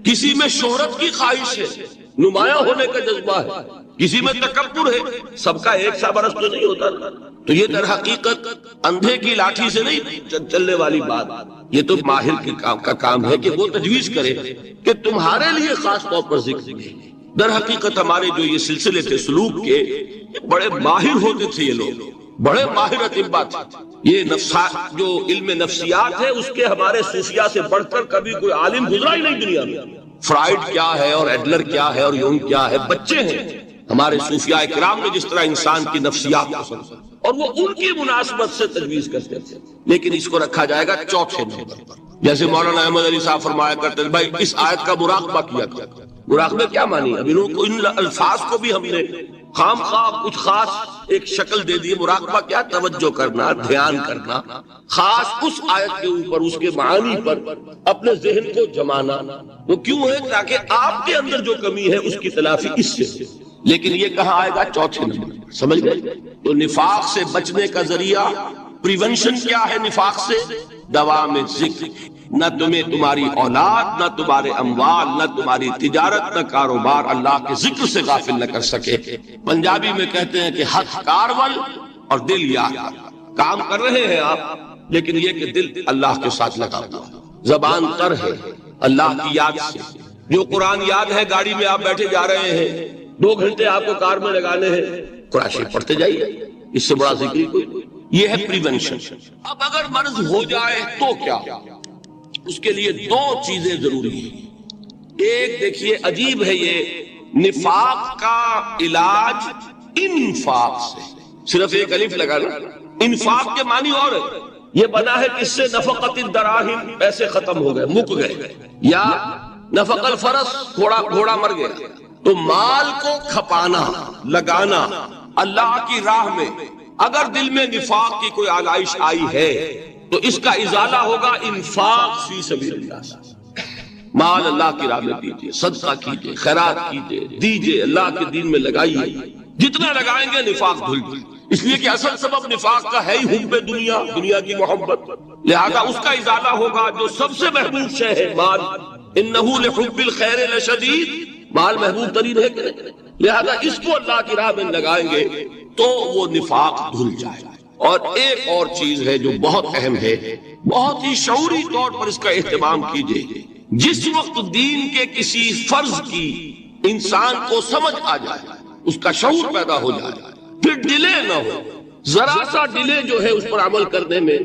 کسی میں شہرت کی خواہش ہے، نمایاں ہونے کا جذبہ ہے، کسی میں تکبر ہے۔ سب کا ایک سا برس تو نہیں ہوتا، تو یہ در حقیقت اندھے کی لاٹھی سے نہیں چلنے والی بات۔ یہ تو ماہر کا کام ہے کہ وہ تجویز کرے کہ تمہارے لیے خاص طور پر ذکر ہے۔ در حقیقت ہمارے جو یہ سلسلے تھے سلوک کے، بڑے ماہر ہوتے تھے یہ لوگ، بڑے ماہر اطباء تھے۔ یہ جو علم نفسیات ہے اس کے ہمارے صوفیاء سے بڑھ کر کبھی کوئی عالم گزرا ہی نہیں دنیا میں۔ فرائیڈ کیا ہے اور ایڈلر کیا ہے اور یونگ کیا ہے، بچے ہیں ہمارے صوفیاء اکرام نے جس طرح انسان کی نفسیات کو سمجھا، اور وہ ان کی مناسبت سے تجویز کرتے تھے۔ لیکن اس کو رکھا جائے گا چوتھے نمبر پر، جیسے مولانا احمد علی صاحب فرمایا کرتے تھے، بھائی اس آیت کا مراقبہ کیا کیا۔ مراقبہ کیا مانی؟ اب ان الفاظ کو بھی ہم نے خام خواہ کچھ خاص ایک شکل دے دی۔ مراقبہ کیا؟ توجہ کرنا، دھیان کرنا، خاص اس آیت کے اوپر، اس کے معانی پر اپنے ذہن کو جمانا۔ وہ کیوں ہے؟ تاکہ آپ کے اندر جو کمی ہے اس کی تلافی اس سے۔ لیکن یہ کہاں آئے گا؟ چوتھے نمبر، سمجھ گئے؟ تو نفاق سے بچنے کا ذریعہ، پریونشن کیا ہے نفاق سے؟ دوام ذکر۔ نہ تمہیں تمہاری اولاد، نہ تمہارے اموال، نہ تمہاری تجارت، نہ کاروبار اللہ کے ذکر سے غافل نہ کر سکے۔ پنجابی میں کہتے ہیں کہ ہاتھ کارول اور دل یاد۔ کام کر رہے ہیں آپ، لیکن یہ کہ دل اللہ کے ساتھ لگا ہوا، زبان تر ہے اللہ کی یاد سے۔ جو قرآن یاد ہے، گاڑی میں آپ بیٹھے جا رہے ہیں، 2 گھنٹے آپ کو کار میں لگانے ہیں، قرآن شریف پڑھتے جائیے، اس سے بڑا ذکر کوئی۔ یہ ہے پریونشن۔ اب اگر مرض ہو جائے تو کیا؟ اس کے لیے 2 چیزیں ضروری ہیں۔ ایک دیکھیے عجیب ہے، یہ نفاق کا علاج انفاق سے، صرف ایک الف لگانا۔ انفاق کے معنی اور ہے، یہ بنا ہے کس سے؟ نفقت الدراہم، پیسے ختم ہو گئے، مک گئے، یا نفق الفرس، گھوڑا مر گیا۔ تو مال کو کھپانا، لگانا اللہ کی راہ میں۔ اگر دل میں نفاق کی کوئی آلائش آئی ہے تو اس کا ازالہ ہوگا انفاق فی سبیل اللہ۔ مال اللہ کی راہ میں دیجیے، صدقہ کیجیے، خیرات کیجیے، دیجیے، اللہ کے دین میں لگائیے۔ جتنا لگائیں گے نفاق دھل جائے، اس لیے کہ اصل سبب نفاق کا ہے ہی حب دنیا، دنیا کی محبت۔ لہذا اس کا ازالہ ہوگا جو سب سے محبوب شے ہے، مال۔ انہ لحب الخیر لشدید، مال محبوب ترین ہے کہ نہیں؟ لہذا اس کو اللہ کی راہ میں لگائیں گے تو وہ نفاق دھل جائے۔ اور ایک اور چیز ہے جو بہت اہم ہے، بہت ہی شعوری طور پر اس کا اہتمام کیجیے۔ جس وقت دین کے کسی فرض کی انسان کو سمجھ آ جائے، اس کا شعور پیدا ہو جائے، پھر ڈیلے نہ ہو. ذرا سا ڈیلے جو ہے اس پر عمل کرنے میں،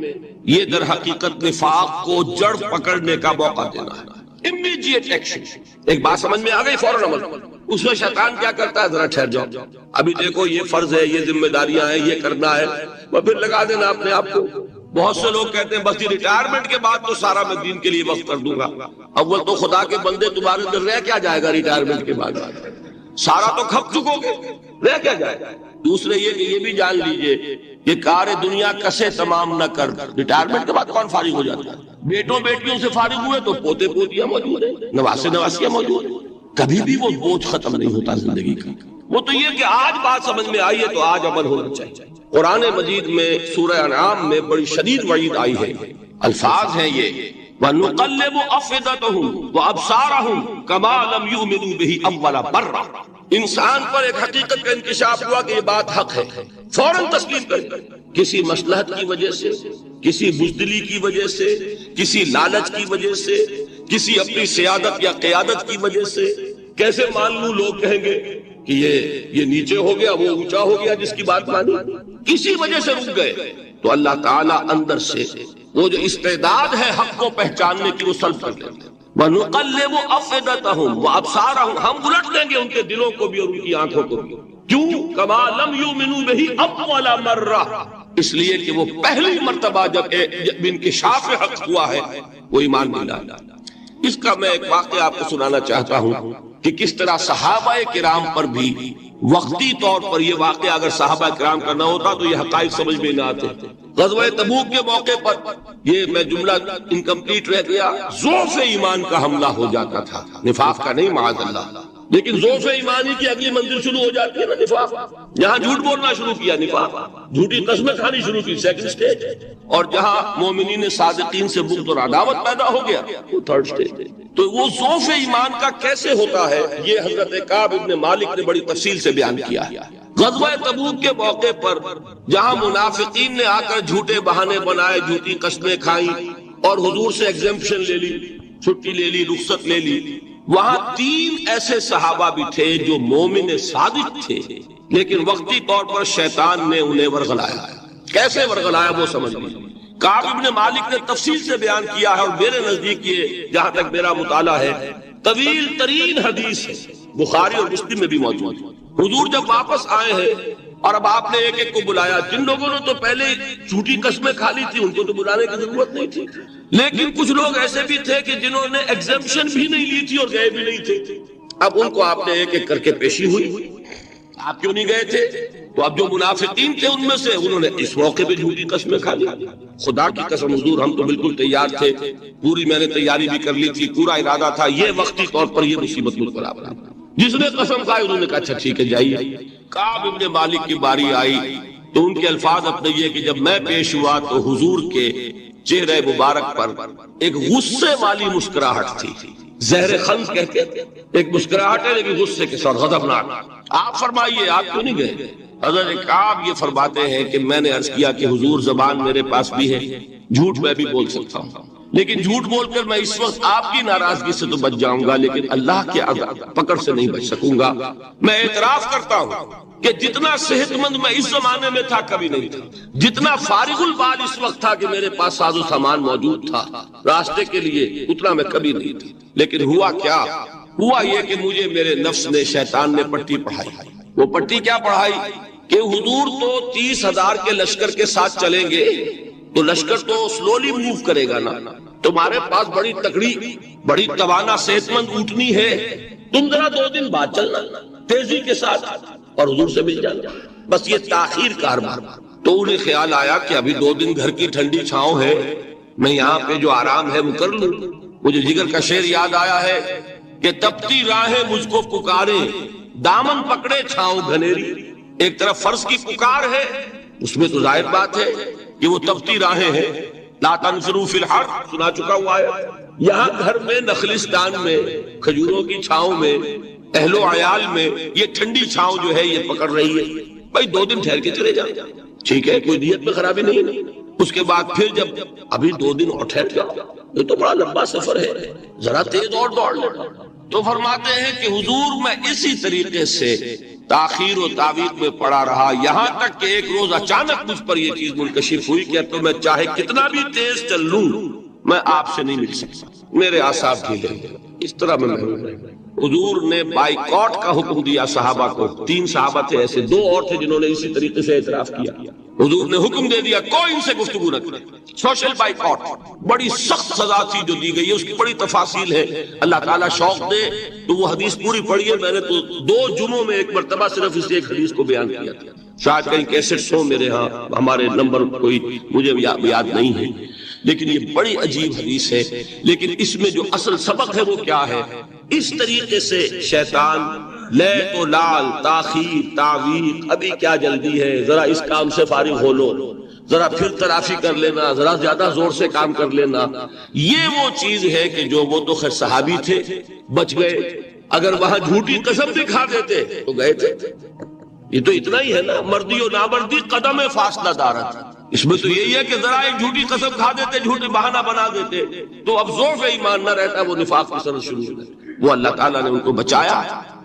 یہ در حقیقت نفاق کو جڑ پکڑنے کا موقع دینا ہے. Immediate action. ایک بات سمجھ میں آ گئی، فوراً عمل. اس میں شیطان کیا کرتا ہے؟ ذرا ٹھہر جاؤ، ابھی دیکھو یہ فرض ہے، یہ ذمہ داریاں ہیں، یہ کرنا ہے، اور پھر لگا دینا اپنے آپ کو. بہت سے لوگ کہتے ہیں بس یہ ریٹائرمنٹ کے بعد تو سارا میں دین کے لیے وقت کر دوں گا. اول تو خدا کے بندے تمہارے اندر رہ کیا جائے گا ریٹائرمنٹ کے بعد؟ سارا تو کھپ چکو گے، رہ کیا جائے گا؟ دوسرے یہ کہ یہ بھی جان لیجئے کہ کار دنیا کسے تمام نہ کر. ریٹائرمنٹ کے بعد کون فارغ ہو جاتا ہے؟ بیٹوں بیٹیوں سے فارغ ہوئے تو پوتے پوتیاں موجود ہیں، نواسے نواسیاں موجود ہیں. کبھی بھی وہ بوجھ ختم نہیں ہوتا زندگی کا. وہ تو یہ کہ آج بات سمجھ میں آئی ہے تو آج عمل ہونا چاہیے. قرآن مجید میں سورہ انعام میں بڑی شدید وعید آئی ہے. الفاظ ہیں یہ وَنُقَلِّبُ أَفْئِدَتَهُمْ وَأَبْصَارَهُمْ كَمَا لَمْ يُؤْمِنُوا بِهِ أَوَّلَ مَرَّةٍ. انسان پر ایک حقیقت کا انکشاف ہوا کہ یہ بات حق ہے، فوراً تسلیم کر دیا. کسی مصلحت کی وجہ سے، کسی بزدلی کی وجہ سے، کسی لالچ کی وجہ سے، کسی اپنی سیادت یا قیادت کی وجہ سے. کیسے مان لوں؟ لوگ کہیں گے کہ یہ نیچے ہو گیا، وہ اونچا ہو گیا جس کی بات مانی. کسی وجہ سے رک گئے تو اللہ تعالیٰ اندر سے وہ جو استعداد ہے حق کو پہچاننے کی وہ سلب کر لیتے ہیں. وَنُقَلِّبُ أَفْئِدَتَهُمْ وَأَبْصَارَهُمْ. ہم الٹ دیں گے ان کے دلوں کو بھی اور ان کی آنکھوں کو بھی. کیوں؟ كَمَا لَمْ يُؤْمِنُوا بِهِ أَوَّلَ مَرَّةٍ. اس لیے کہ وہ پہلی مرتبہ جب انکشاف حق ہوا ہے وہ ایمان نہیں لایا. اس کا میں ایک واقعہ آپ کو سنانا چاہتا ہوں کہ کس طرح صحابہ کرام پر بھی وقتی طور پر یہ واقعہ اگر صحابہ کرام کا نہ ہوتا تو یہ حقائق سمجھ میں نہ آتے. غزوہ تبوک کے موقع پر یہ میں جملہ انکمپلیٹ رہ گیا، ضعف ایمان کا حملہ ہو جاتا تھا، نفاق کا نہیں معاذ اللہ. لیکن ضعف ایمانی کی اگلی منزل شروع ہو جاتی ہے نا نفاق. جہاں جھوٹ بولنا شروع کیا نفاق، جھوٹی قسمیں کھانی شروع کی سیکنڈ سٹیج، اور جہاں مومنین صادقین سے بغض اور عداوت پیدا ہو گیا وہ تھرڈ سٹیج. تو وہ ضعف ایمان کا کیسے ہوتا ہے یہ حضرت کعب ابن مالک نے بڑی تفصیل سے بیان کیا ہے. غزوہ تبوک کے موقع پر جہاں منافقین نے آ کر جھوٹے بہانے بنائے، جھوٹی قسمیں کھائیں اور حضور سے ایگزمپشن لے لی، چھٹی لے لی، رخصت لے لی، وہاں 3 ایسے صحابہ بھی تھے جو مومن صادق تھے، لیکن وقتی طور پر شیطان نے انہیں ورغلایا. کیسے ورغلایا وہ سمجھ لیجیے. کعب ابن مالک نے تفصیل سے بیان کیا ہے، اور میرے نزدیک یہ جہاں تک میرا مطالعہ ہے طویل ترین حدیث ہے، بخاری اور مسلم میں بھی موجود ہے. حضور جب واپس آئے ہیں اور اب آپ نے ایک ایک کو بلایا. جن لوگوں نے تو پہلے جھوٹی قسمیں کھا لی تھی ان کو تو بلانے کی ضرورت نہیں تھی، لیکن کچھ لوگ ایسے بھی تھے کہ جنہوں نے ایگزمپشن بھی نہیں لی تھی اور گئے بھی نہیں تھے. اب ان کو آپ نے ایک ایک کر کے پیشی ہوئی. آپ کیوں نہیں گئے تھے؟ تو اب جو منافقین تھے ان میں سے انہوں نے اس موقع پہ جھوٹی قسمیں کھا لی. خدا کی قسم حضور ہم تو بالکل تیار تھے، پوری میں نے تیاری بھی کر لی تھی، پورا ارادہ تھا، یہ وقتی طور پر یہ مصیبت مجھ پر آ رہا. جس نے قسم کھائی انہوں نے کہا اچھا ٹھیک ہے جائیے. کعب ابن مالک کی باری آئی تو ان کے الفاظ اپنے یہ کہ جب میں پیش ہوا تو حضور کے چہرے مبارک پر ایک غصے والی مسکراہٹ تھی. زہر خنز کہتے ہیں، ایک مسکراہٹ ہے لیکن غصے کے ساتھ غضبناک. آپ فرمائیے آپ کیوں نہیں گئے؟ حضرت کعب یہ فرماتے ہیں کہ میں نے عرض کیا کہ حضور زبان میرے پاس بھی ہے، جھوٹ میں بھی بول سکتا ہوں، لیکن جھوٹ بول کر میں اس وقت آپ کی ناراضگی سے تو بچ جاؤں گا لیکن اللہ کے عذاب پکڑ سے نہیں بچ سکوں گا. میں اعتراف کرتا ہوں کہ جتنا صحت مند میں اس زمانے میں تھا کبھی نہیں تھا، جتنا فارغ البال اس وقت تھا کہ میرے پاس ساز و سامان موجود تھا راستے کے لیے، اتنا میں کبھی نہیں تھا. لیکن ہوا کیا؟ ہوا یہ کہ مجھے میرے نفس نے، شیطان نے پٹی پڑھائی. وہ پٹی کیا پڑھائی کہ حضور تو 30,000 کے لشکر کے ساتھ چلیں گے تو لشکر تو سلولی موو کرے گا نا، تمہارے پاس بڑی تکڑی، بڑی توانا صحت مند اونٹنی ہے، تم ذرا 2 دن بعد چلنا تیزی کے ساتھ اور حضور سے مل جانا. بس یہ تاخیر کاربار. تو انہیں خیال آیا کہ ابھی 2 دن گھر کی ٹھنڈی چھاؤں ہے، میں یہاں پہ جو آرام ہے وہ کر لوں. مجھے جگر کا شعر یاد آیا ہے کہ تپتی راہیں مجھ کو پکارے، دامن پکڑے چھاؤں گھنیری. ایک طرف فرض کی پکار ہے، اس میں تو ظاہر بات ہے کہ وہ تپتی راہیں ہیں. لا تنفروا فی الحر سنا چکا ہوا ہے. یہاں گھر میں نخلستان میں کھجوروں کی چھاؤں میں اہل و عیال میں یہ ٹھنڈی چھاؤں جو ہے یہ پکڑ رہی ہے. بھائی 2 دن ٹھہر کے چلے جائیں، ٹھیک ہے، کوئی نیت میں خرابی نہیں. اس کے بعد پھر جب ابھی 2 دن اور ٹھہر جاؤ، یہ تو بڑا لمبا سفر ہے، ذرا تیز اور دوڑ لے. تو فرماتے ہیں کہ حضور میں اسی طریقے سے تاخیر و تعویق میں پڑا رہا، یہاں تک کہ ایک روز اچانک مجھ پر یہ چیز منکشف ہوئی کہ تو میں چاہے کتنا بھی تیز چل لوں میں آپ سے نہیں مل سکتا، میرے اعصاب ڈھیلے ہیں، اس طرح میں محروم رہا۔ حضور نے بائیکاٹ کا حکم دیا صحابہ کو، 3 صحابہ تھے ایسے، 2 اور تھے جنہوں نے اسی طریقے سے اعتراف کیا۔ حضور نے حکم دے دیا کوئی ان سے گفتگو نہ کرے، سوشل بائیکاٹ، بڑی سخت سزا تھی جو دی گئی ہے، اس کی بڑی تفاصیل ہے، اللہ تعالیٰ شوق دے تو وہ حدیث پوری پڑھی ہے، میں نے تو 2 جمعوں میں ایک مرتبہ صرف اس ایک حدیث کو بیان کیا تھا، شاید کہیں کیسٹس ہوں میرے ہاں، ہمارے نمبر کوئی مجھے یاد نہیں ہے، لیکن یہ بڑی عجیب حدیث ہے۔ لیکن اس میں جو اصل سبق ہے وہ کیا ہے؟ اس طریقے سے شیطان لے تو لال، تاخیر، تعویق، ابھی کیا جلدی ہے، ذرا اس کام سے فارغ ہو لو، ذرا پھر ترافی کر لینا، ذرا زیادہ زور سے کام کر لینا، یہ وہ چیز ہے کہ جو وہ تو خیر صحابی تھے بچ گئے، اگر وہاں جھوٹی قسم بھی کھا دیتے تو گئے تھے۔ یہ تو اتنا ہی ہے نا، مردی و نامردی قدم فاصلہ دارت، اس میں تو یہی ہے کہ ذرا ایک جھوٹی قسم کھا دیتے، جھوٹی بہانہ بنا دیتے تو اب ضعف ایمان نہ رہتا، وہ نفاق کی سنت شروع ہو جاتی۔ وہ اللہ تعالیٰ نے ان کو بچایا،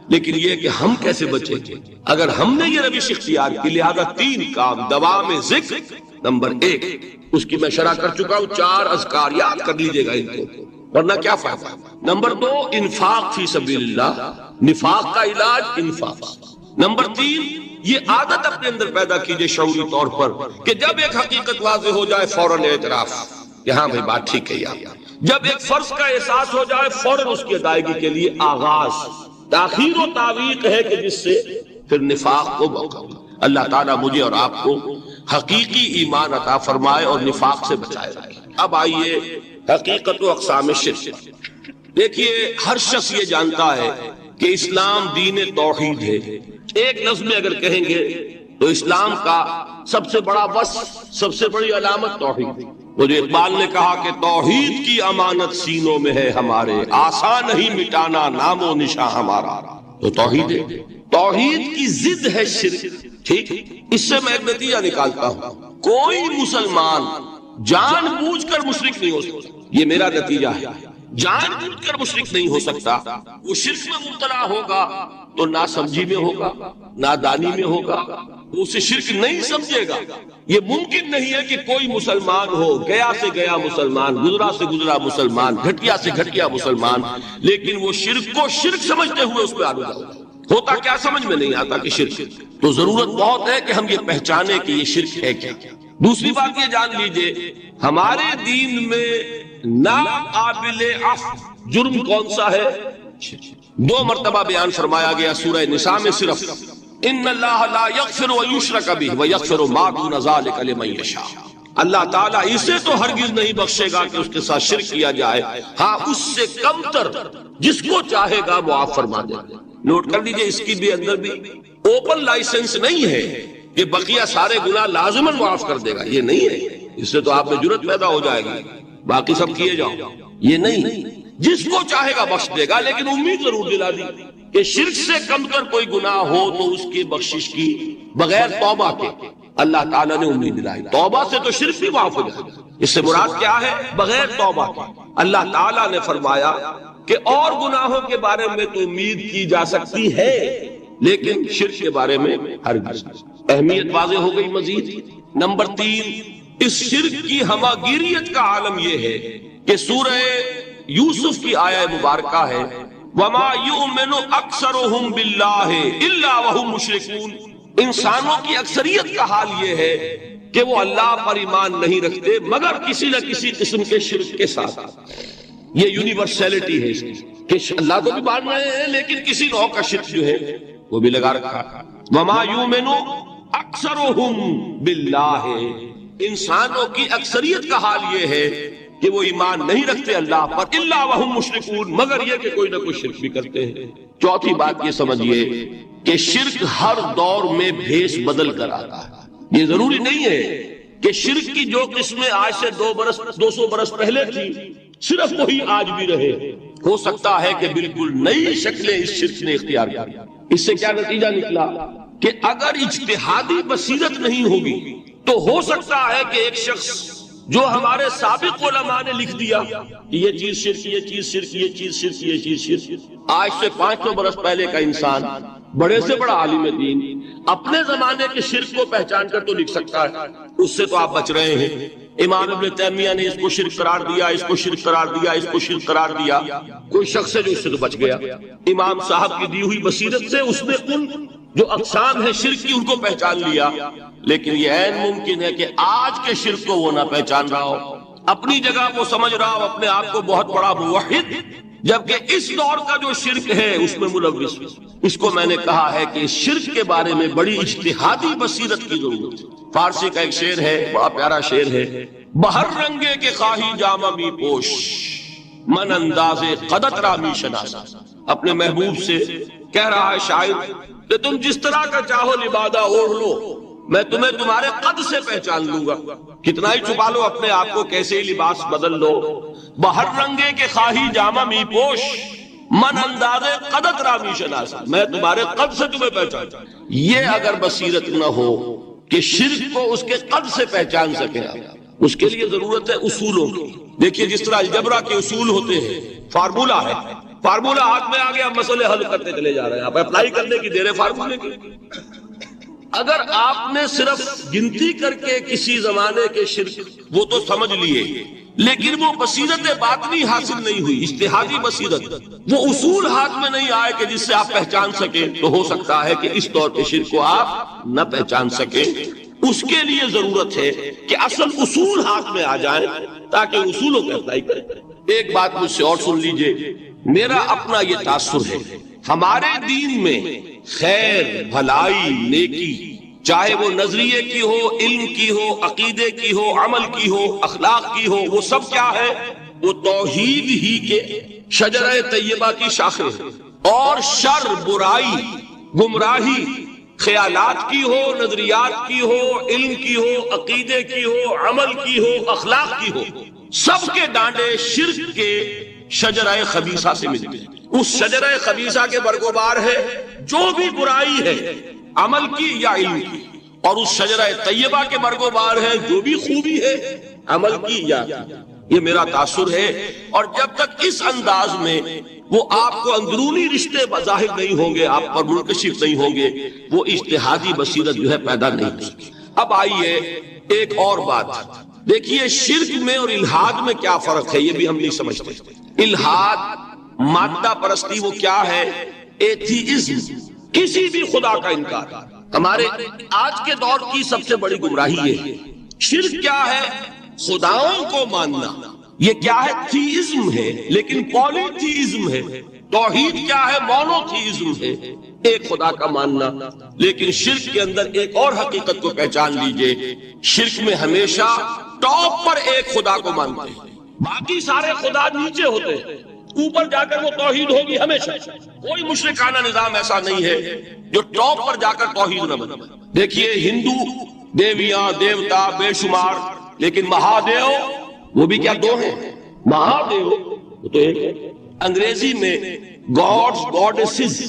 لیکن یہ کہ ہم کیسے بچیں گے اگر ہم نے یہ روش اختیار کی؟ لہذا 3 کام، دوام ذکر نمبر 1، اس کی میں شرح کر چکا ہوں، 4 اذکار یاد کر لیجئے گا ان کو، ورنہ کیا فائدہ۔ نمبر 2، انفاق فی سبیل اللہ، نفاق کا علاج انفاق۔ نمبر 3، یہ عادت اپنے اندر پیدا کیجئے شعوری طور پر کہ جب ایک حقیقت واضح ہو جائے فوراً اعتراف کہ ہاں بھائی بات ٹھیک ہے یار، جب ایک فرض کا احساس ہو جائے فوراً اس کی ادائیگی کے لیے آغاز۔ تاخیر و تعویق ہے کہ جس سے پھر نفاق کو موقع ہو۔ اللہ تعالیٰ مجھے اور آپ کو حقیقی ایمان عطا فرمائے اور نفاق سے بچائے رہے۔ اب آئیے حقیقت و اقسام شرک۔ دیکھیے ہر شخص یہ جانتا ہے کہ اسلام دین توحید ہے، ایک لفظ میں اگر کہیں گے تو اسلام کا سب سے بڑا وصف، سب سے بڑی علامت توحید۔ وہ جو اقبال نے کہا کہ توحید کی امانت سینوں میں ہے ہمارے، آسان نہیں مٹانا نام و نشاں ہمارا، تو توحید ہے۔ توحید کی ضد ہے شرک، ٹھیک؟ اس سے میں ایک نتیجہ نکالتا ہوں، کوئی مسلمان جان بوجھ کر مشرک نہیں ہو سکتا، یہ میرا نتیجہ ہے، جان بوجھ کر مشرک نہیں ہو سکتا۔ وہ شرک میں مبتلا ہوگا تو ناسمجھی میں ہوگا، نادانی میں ہوگا، وہ اسے شرک نہیں سمجھے گا۔ یہ ممکن نہیں ہے کہ کوئی مسلمان ہو، گیا سے گیا مسلمان، گزرا سے گزرا مسلمان، گھٹیا سے گھٹیا مسلمان، لیکن وہ شرک کو شرک سمجھتے ہوئے اس پہ آلودہ ہوتا کیا سمجھ میں نہیں آتا کہ شرک۔ تو ضرورت بہت ہے کہ ہم یہ پہچانے کہ یہ شرک ہے کیا۔ دوسری بات یہ جان لیجئے، ہمارے دین میں ناقابل عفو جرم کون سا ہے؟ 2 مرتبہ بیان فرمایا گیا سورہ نساء میں صرف، ان اللہ لا یغفر ویشرک بہ ویغفر ما دون ذلک لمن یشاء۔ اللہ تعالیٰ اسے تو ہرگز نہیں بخشے گا کہ اس کے ساتھ شرک کیا جائے، ہاں اس سے کم تر جس کو چاہے گا معاف فرما دے گا۔ نوٹ کر لیجئے، اس کی بھی اندر بھی اوپن لائسنس نہیں ہے کہ بقیہ سارے گناہ لازماً معاف کر دے گا، یہ نہیں ہے، اس سے تو آپ میں جرت پیدا ہو جائے گی باقی سب کیے جاؤ، یہ نہیں، جس کو چاہے گا بخش دے گا، لیکن امید ضرور دلا دی کہ شرک سے کم تر کوئی گناہ ہو تو اس کی بخشش کی بغیر توبہ کے اللہ تعالیٰ نے امید دلائی۔ توبہ سے تو شرک بھی معاف ہو جائے گا، اس سے مراد کیا ہے؟ بغیر توبہ کے۔ اللہ تعالیٰ نے فرمایا کہ اور گناہوں کے بارے میں تو امید کی جا سکتی ہے لیکن شرک کے بارے میں ہرگز۔ اہمیت واضح ہو گئی مزید۔ نمبر 3، اس شرک کی ہماگیریت کا عالم یہ ہے کہ سورہ یوسف کی آیہ مبارکہ ہے وَمَا يُؤْمِنُ أَكْثَرُهُمْ بِاللَّهِ إِلَّا وَهُمْ مُشْرِكُونَ۔ انسانوں کی اکثریت کا حال یہ ہے کہ وہ اللہ پر ایمان نہیں رکھتے مگر کسی نہ کسی قسم کے شرک کے ساتھ۔ یہ یونیورسلٹی ہے اس کی کہ اللہ کو بھی مان رہے ہیں لیکن کسی نوع کا شرک جو ہے وہ بھی لگا رکھا۔ وَمَا يُؤْمِنُ أَكْثَرُهُمْ بِاللَّهِ، انسانوں کی اکثریت کا حال یہ ہے کہ وہ ایمان نہیں رکھتے اللہ پر، الا وہم مشرکون، مگر یہ کہ کوئی نہ کوئی شرک بھی کرتے ہیں۔ چوتھی بات یہ سمجھیے کہ شرک ہر دور میں بھیس بدل کر آتا ہے۔ یہ ضروری نہیں ہے کہ شرک کی جو قسمیں آج سے 200 برس پہلے تھی صرف وہی آج بھی رہے، ہو سکتا ہے کہ بالکل نئی شکلیں اس شرک نے اختیار کی۔ اس سے کیا نتیجہ نکلا کہ اگر اجتہادی بصیرت نہیں ہوگی تو ہو سکتا ہے کہ ایک شخص جو ہمارے سابق علماء نے لکھ دیا کہ یہ چیز شرک، یہ چیز شرک، یہ چیز شرک، یہ چیز شرک، آج سے 500 برس پہلے کا انسان بڑے سے بڑا عالم دین اپنے زمانے کے شرک کو پہچان کر تو لکھ سکتا ہے، اس سے تو آپ بچ رہے ہیں۔ امام ابن تیمیہ نے اس کو شرک قرار دیا، اس کو شرک قرار دیا، اس کو شرک قرار دیا، کوئی شخص ہے جو اس سے تو بچ گیا۔ امام صاحب کی دی ہوئی بصیرت سے اس نے ان جو اقسام ہے شرک کی ان کو پہچان لیا، لیکن یہ عین ممکن ہے کہ آج کے شرک کو وہ نہ پہچان رہا ہو، اپنی جگہ وہ سمجھ رہا ہو اپنے آپ کو بہت بڑا موحد، جبکہ اس دور کا جو شرک ہے اس میں ملوث۔ اس کو میں نے کہا ہے کہ شرک کے بارے میں بڑی اجتہادی بصیرت کی ضرورت ہے۔ فارسی کا ایک شعر ہے، بڑا پیارا شعر ہے، بہر رنگے کے خواہی جامہ می پوش، من انداز قدت رامی شناسا۔ اپنے محبوب سے کہہ رہا ہے شاعر کہ تم جس طرح کا چاہو لبادہ اوڑھ لو، میں تمہیں تمہارے قد سے پہچان لوں گا، کتنا ہی چھپا لو اپنے آپ کو، کیسے ہی لباس بدل لو۔ بہر رنگے کے خواہی جامہ می پوش، من انداز قدت رامی شناسا، میں تمہارے قد سے تمہیں پہچانتا۔ یہ اگر بصیرت نہ ہو کہ شرک کو اس کے قد سے پہچان سکیں، اس کے لیے ضرورت ہے اصولوں کی۔ دیکھیے جس طرح الجبرا کے اصول ہوتے ہیں، فارمولا ہے، فارمولا ہاتھ میں آ گیا، مسئلے حل کرتے چلے جا رہے ہیں، آپ اپلائی کرنے کی دیر ہے فارمولے کی۔ اگر آپ نے صرف گنتی کر کے کسی زمانے کے شرک وہ تو سمجھ لیے، لیکن وہ بصیرت باطنی حاصل نہیں ہوئی، اجتہادی بصیرت، وہ اصول ہاتھ میں نہیں آئے کہ جس سے آپ پہچان سکیں، تو ہو سکتا ہے کہ اس دور کے شرک کو آپ نہ پہچان سکیں۔ اس کے لیے ضرورت ہے کہ اصل اصول ہاتھ میں آ جائیں تاکہ اصولوں کو اپلائی کریں۔ ایک بات مجھ سے اور سن لیجئے، میرا اپنا یہ تاثر ہے، ہمارے دین میں خیر، بھلائی، نیکی، چاہے وہ نظریے کی ہو، علم کی ہو، عقیدے کی ہو، عمل کی ہو، اخلاق کی ہو، وہ سب کیا ہے؟ وہ توحید ہی کے شجرہ طیبہ کی شاخیں ہیں، اور شر، برائی، گمراہی، خیالات کی ہو، نظریات کی ہو، علم کی ہو، عقیدے کی ہو، عمل کی ہو، اخلاق کی ہو، سب کے ڈانڈے شرک کے شجرہ خبیثہ سے ملتے ہیں۔ اس شجرہ خبیثہ کے برگوبار ہے جو بھی برائی ہے، عمل کی یا علم کی، اور اس شجرہ طیبہ کے برگوبار ہے جو بھی خوبی ہے، عمل کی یا کی۔ یہ میرا تاثر ہے، اور جب تک اس انداز میں وہ آپ کو اندرونی رشتے ظاہر نہیں ہوں گے، آپ پر منکشف نہیں ہوں گے، وہ اجتہادی بصیرت جو ہے پیدا نہیں ہوگی۔ اب آئیے ایک اور بات دیکھیے، شرک میں اور الحاد میں کیا فرق ہے، یہ بھی ہم نہیں سمجھتے۔ الحاد مادہ پرستی وہ کیا ہے؟ ایتھیزم، کسی بھی خدا کا انکار۔ ہمارے آج کے دور کی سب سے بڑی گمراہی یہ ہے۔ شرک کیا ہے؟ خداؤں کو ماننا، یہ کیا ہے؟ تھیزم ہے، لیکن پولی تھیزم ہے۔ توحید کیا ہے؟ مونو تھیزم ہے، ایک خدا کا ماننا۔ لیکن شرک کے اندر ایک اور حقیقت کو پہچان لیجئے، شرک میں ہمیشہ ٹاپ پر ایک خدا کو مانتے ہیں، باقی سارے خدا نیچے ہوتے ہیں، اوپر جا کر وہ توحید ہوگی ہمیشہ۔ کوئی مشرکانہ نظام ایسا نہیں ہے جو ٹاپ پر جا کر توحید نہ بنے۔ دیکھیے ہندو دیویاں دیوتا بے شمار، لیکن مہادیو وہ بھی کیا دو ہیں؟ مہادیو وہ تو ایک ہے۔ انگریزی میں گاڈز گاڈیسز،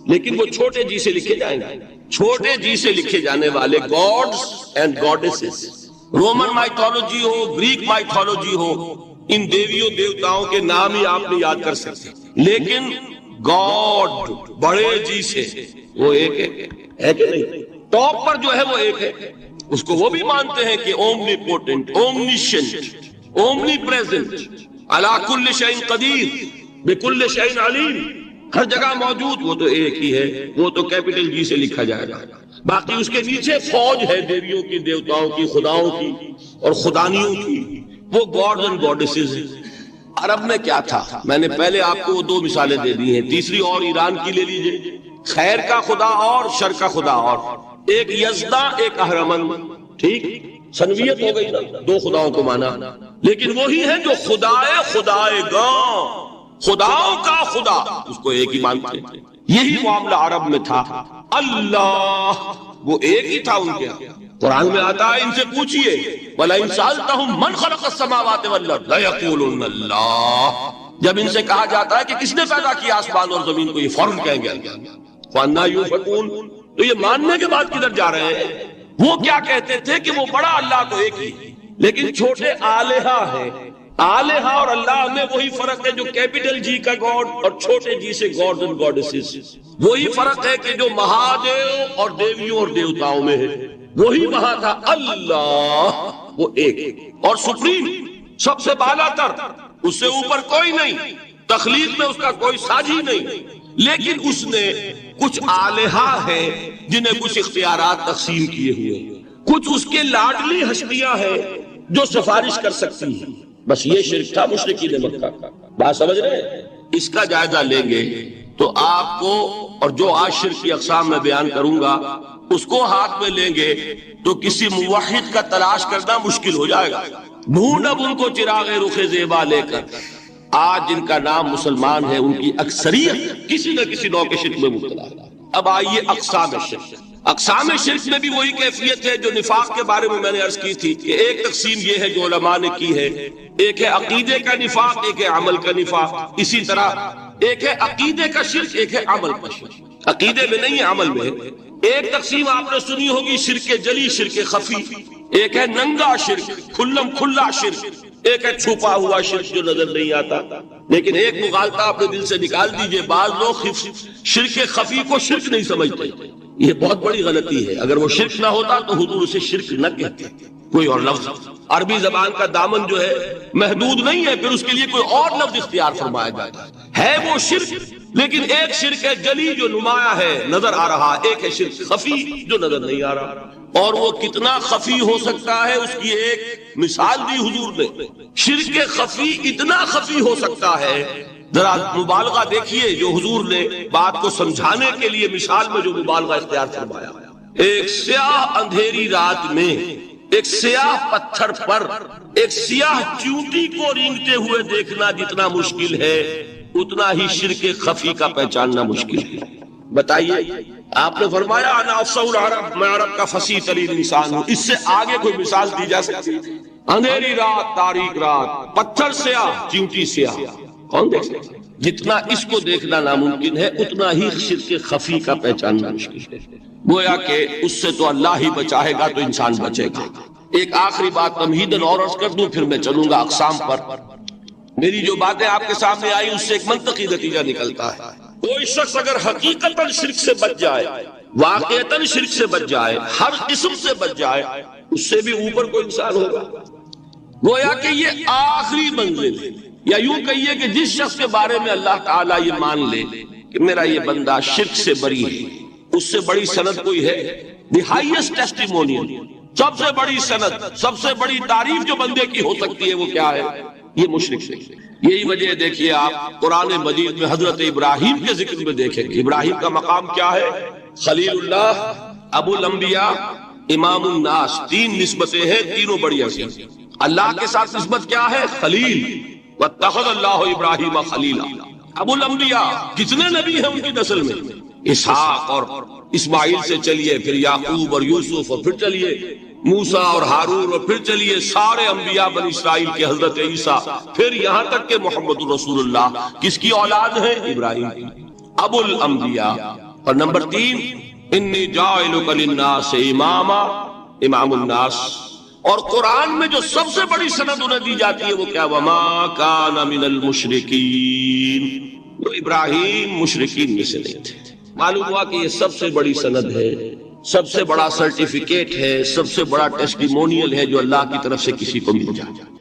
لیکن وہ چھوٹے جی سے لکھے جائیں گے، چھوٹے جی سے لکھے جانے والے gods and goddesses. Roman mythology ہو، گریک مائتھولوجی ہو، ان دیویوں دیوتاؤں کے نام ہی آپ نے یاد کر سکتے، لیکن گاڈ بڑے جی سے وہ ایک ہے کہ نہیں؟ ٹاپ پر جو ہے وہ ایک ہے، اس کو وہ بھی مانتے ہیں کہ اومنی پوٹنٹ، اومنیشنٹ، اومنی پریزنٹ، علی کل شیء قدیر، بکل شیء علیم، ہر جگہ موجود، وہ تو ایک ہی ہے، وہ تو کیپٹل جی سے لکھا جائے گا۔ باقی اس کے نیچے فوج ہے دیویوں کی، دیوتاؤں کی، خداؤں کی اور خدانیوں کی، وہ گاڈز اینڈ گاڈیسز ہیں۔ عرب میں کیا تھا؟ میں نے پہلے آپ کو وہ دو مثالیں دے دی ہیں، تیسری اور ایران کی لے لیجئے، خیر کا خدا اور شر کا خدا، اور ایک یزداں ایک اہرمن، ٹھیک، سنویت ہو گئی نا، دو خداؤں کو مانا، لیکن وہی ہے جو خدائے خدائے گاں، خداؤں کا خدا، اس کو ایک ہی مانتے ہیں۔ یہی معاملہ عرب میں تھا۔ اللہ وہ ایک ہی تھا ان کے ہاں۔ قرآن میں آتا ہے ان سے پوچھئے وَلَئِن سَأَلْتَهُم مَّنْ خَلَقَ السَّمَاوَاتِ وَالْأَرْضَ لَيَقُولُنَّ اللَّهُ، جب ان سے کہا جاتا ہے کہ کس نے پیدا کیا آسمان اور زمین کو، یہ فوراً کہیں گے اللہ۔ فَأَنَّىٰ يُؤْفَكُونَ، تو یہ ماننے کے بعد کدھر جا رہے ہیں؟ وہ کیا کہتے تھے کہ وہ بڑا اللہ تو ایک ہی، لیکن چھوٹے آلہہ ہیں. آلہہ اور اللہ میں وہی فرق ہے جو کیپٹل جی کا گاڈ اور چھوٹے جی سے گاڈز اینڈ گاڈیسز. وہی فرق ہے کہ جو مہادیو اور دیویوں اور دیوتاؤں میں ہے وہی وہاں تھا. اللہ وہ ایک اور سپریم، سب سے بالا تر، اس سے اوپر کوئی نہیں، تخلیق میں اس کا کوئی ساجی نہیں. لیکن اس نے کچھ آلہہ ہیں جنہیں کچھ اختیارات تقسیم کیے ہوئے، کچھ اس کے لاڈلی ہستیاں ہیں جو سفارش کر سکتی ہیں. بس یہ شرک تھا مشرکین مکہ کا. بات سمجھ رہے ہیں؟ اس کا جائزہ لیں گے تو آپ کو، اور جو آج شرک کی اقسام میں بیان کروں گا اس کو ہاتھ میں لیں گے تو کسی موحد کا تلاش کرنا مشکل ہو جائے گا. ڈھونڈ اب ان کو چراغ رخ زیبا لے کر. آج جن کا نام مسلمان ہے ان کی اکثریت کسی نہ کسی نوع کے شرک میں مبتلا ہے. اب آئیے اقسام شرک. اقسام شرک میں بھی وہی کیفیت ہے جو نفاق کے بارے میں میں نے عرض کی تھی کہ ایک تقسیم یہ ہے جو علماء نے کی ہے، ایک ہے عقیدے کا نفاق، ایک ہے عمل کا نفاق. اسی طرح ایک ہے عقیدے کا شرک، ایک ہے عمل کا شرک. عقیدے میں نہیں ہے، عمل میں ہے. ایک تقسیم آپ نے سنی ہوگی شرک جلی، شرک خفی. ایک ہے ننگا شرک، کھلم کھلا شرک. ایک ہے چھپا ہوا شرک جو نظر نہیں آتا. لیکن ایک مغالطہ اپنے دل سے نکال دیجئے، بعض لوگ شرک خفی کو شرک نہیں سمجھتے. یہ بہت بڑی غلطی ہے. اگر وہ شرک نہ ہوتا تو حضور اسے شرک نہ کہتے. کوئی اور لفظ، عربی زبان کا دامن جو ہے محدود نہیں ہے، پھر اس کے لیے کوئی اور لفظ اختیار فرمایا جاتا ہے. وہ شرک، لیکن ایک شرک ہے جلی جو نمایاں ہے، نظر آ رہا. ایک ہے شرک خفی جو نظر نہیں آ رہا. اور وہ کتنا خفی ہو سکتا ہے اس کی ایک مثال دی حضور نے. شرک خفی اتنا خفی ہو سکتا ہے، ذرا مبالغہ دیکھیے جو حضور نے بات کو سمجھانے کے لیے مثال میں جو مبالغہ اختیار فرمایا. ایک سیاہ اندھیری رات میں ایک سیاہ پتھر پر ایک سیاہ چیونٹی کو رینگتے ہوئے دیکھنا جتنا مشکل ہے اتنا ہی شرک خفی کا پہچاننا مشکل ہے. بتائیے، آپ نے فرمایا انا افصح العرب، میں عرب کا فصیح ترین انسان ہوں. اس سے آگے کوئی مثال دی جا سکتی؟ اندھیری رات، تاریک رات، پتھر سیاہ، چیونٹی سیاہ، کون دیکھ سکتا؟ جتنا اس کو دیکھنا ناممکن ہے اتنا ہی شرک خفی کا پہچاننا مشکل ہے. گویا کہ اس سے تو اللہ ہی بچائے گا تو انسان بچے گا. ایک آخری بات تمہیداً اور عرض کر دوں، پھر میں چلوں گا اقسام پر. میری جو باتیں آپ کے سامنے آئی اس سے ایک منطقی نتیجہ نکلتا ہے. کوئی شخص اگر حقیقتاً شرک سے بچ جائے، واقعتاً شرک سے بچ جائے، ہر قسم سے بچ جائے، اس سے بھی اوپر کوئی انسان ہوگا. گویا کہ یہ آخری منزل ہے. یا یوں کہیے کہ جس شخص کے بارے میں اللہ تعالیٰ یہ مان لے کہ میرا یہ بندہ شرک سے بری ہے، اس سے بڑی سند کوئی ہے؟ دی ہائیسٹ ٹیسٹیمونیل، سب سے بڑی سند، سب سے بڑی تعریف جو بندے کی ہو سکتی ہے وہ کیا ہے؟ یہ مشرک سے. یہی وجہ دیکھیے آپ قرآن مجید میں حضرت ابراہیم کے ذکر میں دیکھیں گے. ابراہیم کا مقام کیا ہے؟ خلیل اللہ، ابو الانبیاء، امام الناس. تین نسبتیں ہیں، تینوں بڑی عظیم. اللہ کے ساتھ نسبت کیا ہے؟ خلیل. واتخذ اللہ ابراہیم خلیلا. ابو الانبیاء، کتنے نبی ہیں ان کی نسل میں؟ اسحاق اور اسماعیل سے چلیے، پھر یعقوب اور یوسف، اور پھر چلیے موسیٰ اور ہارون، اور پھر چلیے سارے انبیاء بنی اسرائیل کے حضرت عیسیٰ، پھر یہاں تک کہ محمد رسول اللہ کس کی اولاد ہے؟ ابراہیم. ابو الانبیاء. اور نمبر 3، انی جاعلک للناس اماما، امام الناس. اور قرآن میں جو سب سے بڑی سند انہیں دی جاتی ہے وہ کیا؟ وما کان من المشرکین. وہ ابراہیم مشرکین میں سے نہیں تھے. معلوم ہوا کہ یہ سب سے بڑی سند ہے، سب سے بڑا سرٹیفکیٹ ہے، سب سے بڑا ٹیسٹیمونیل ہے جو اللہ کی طرف سے کسی کو مل جائے.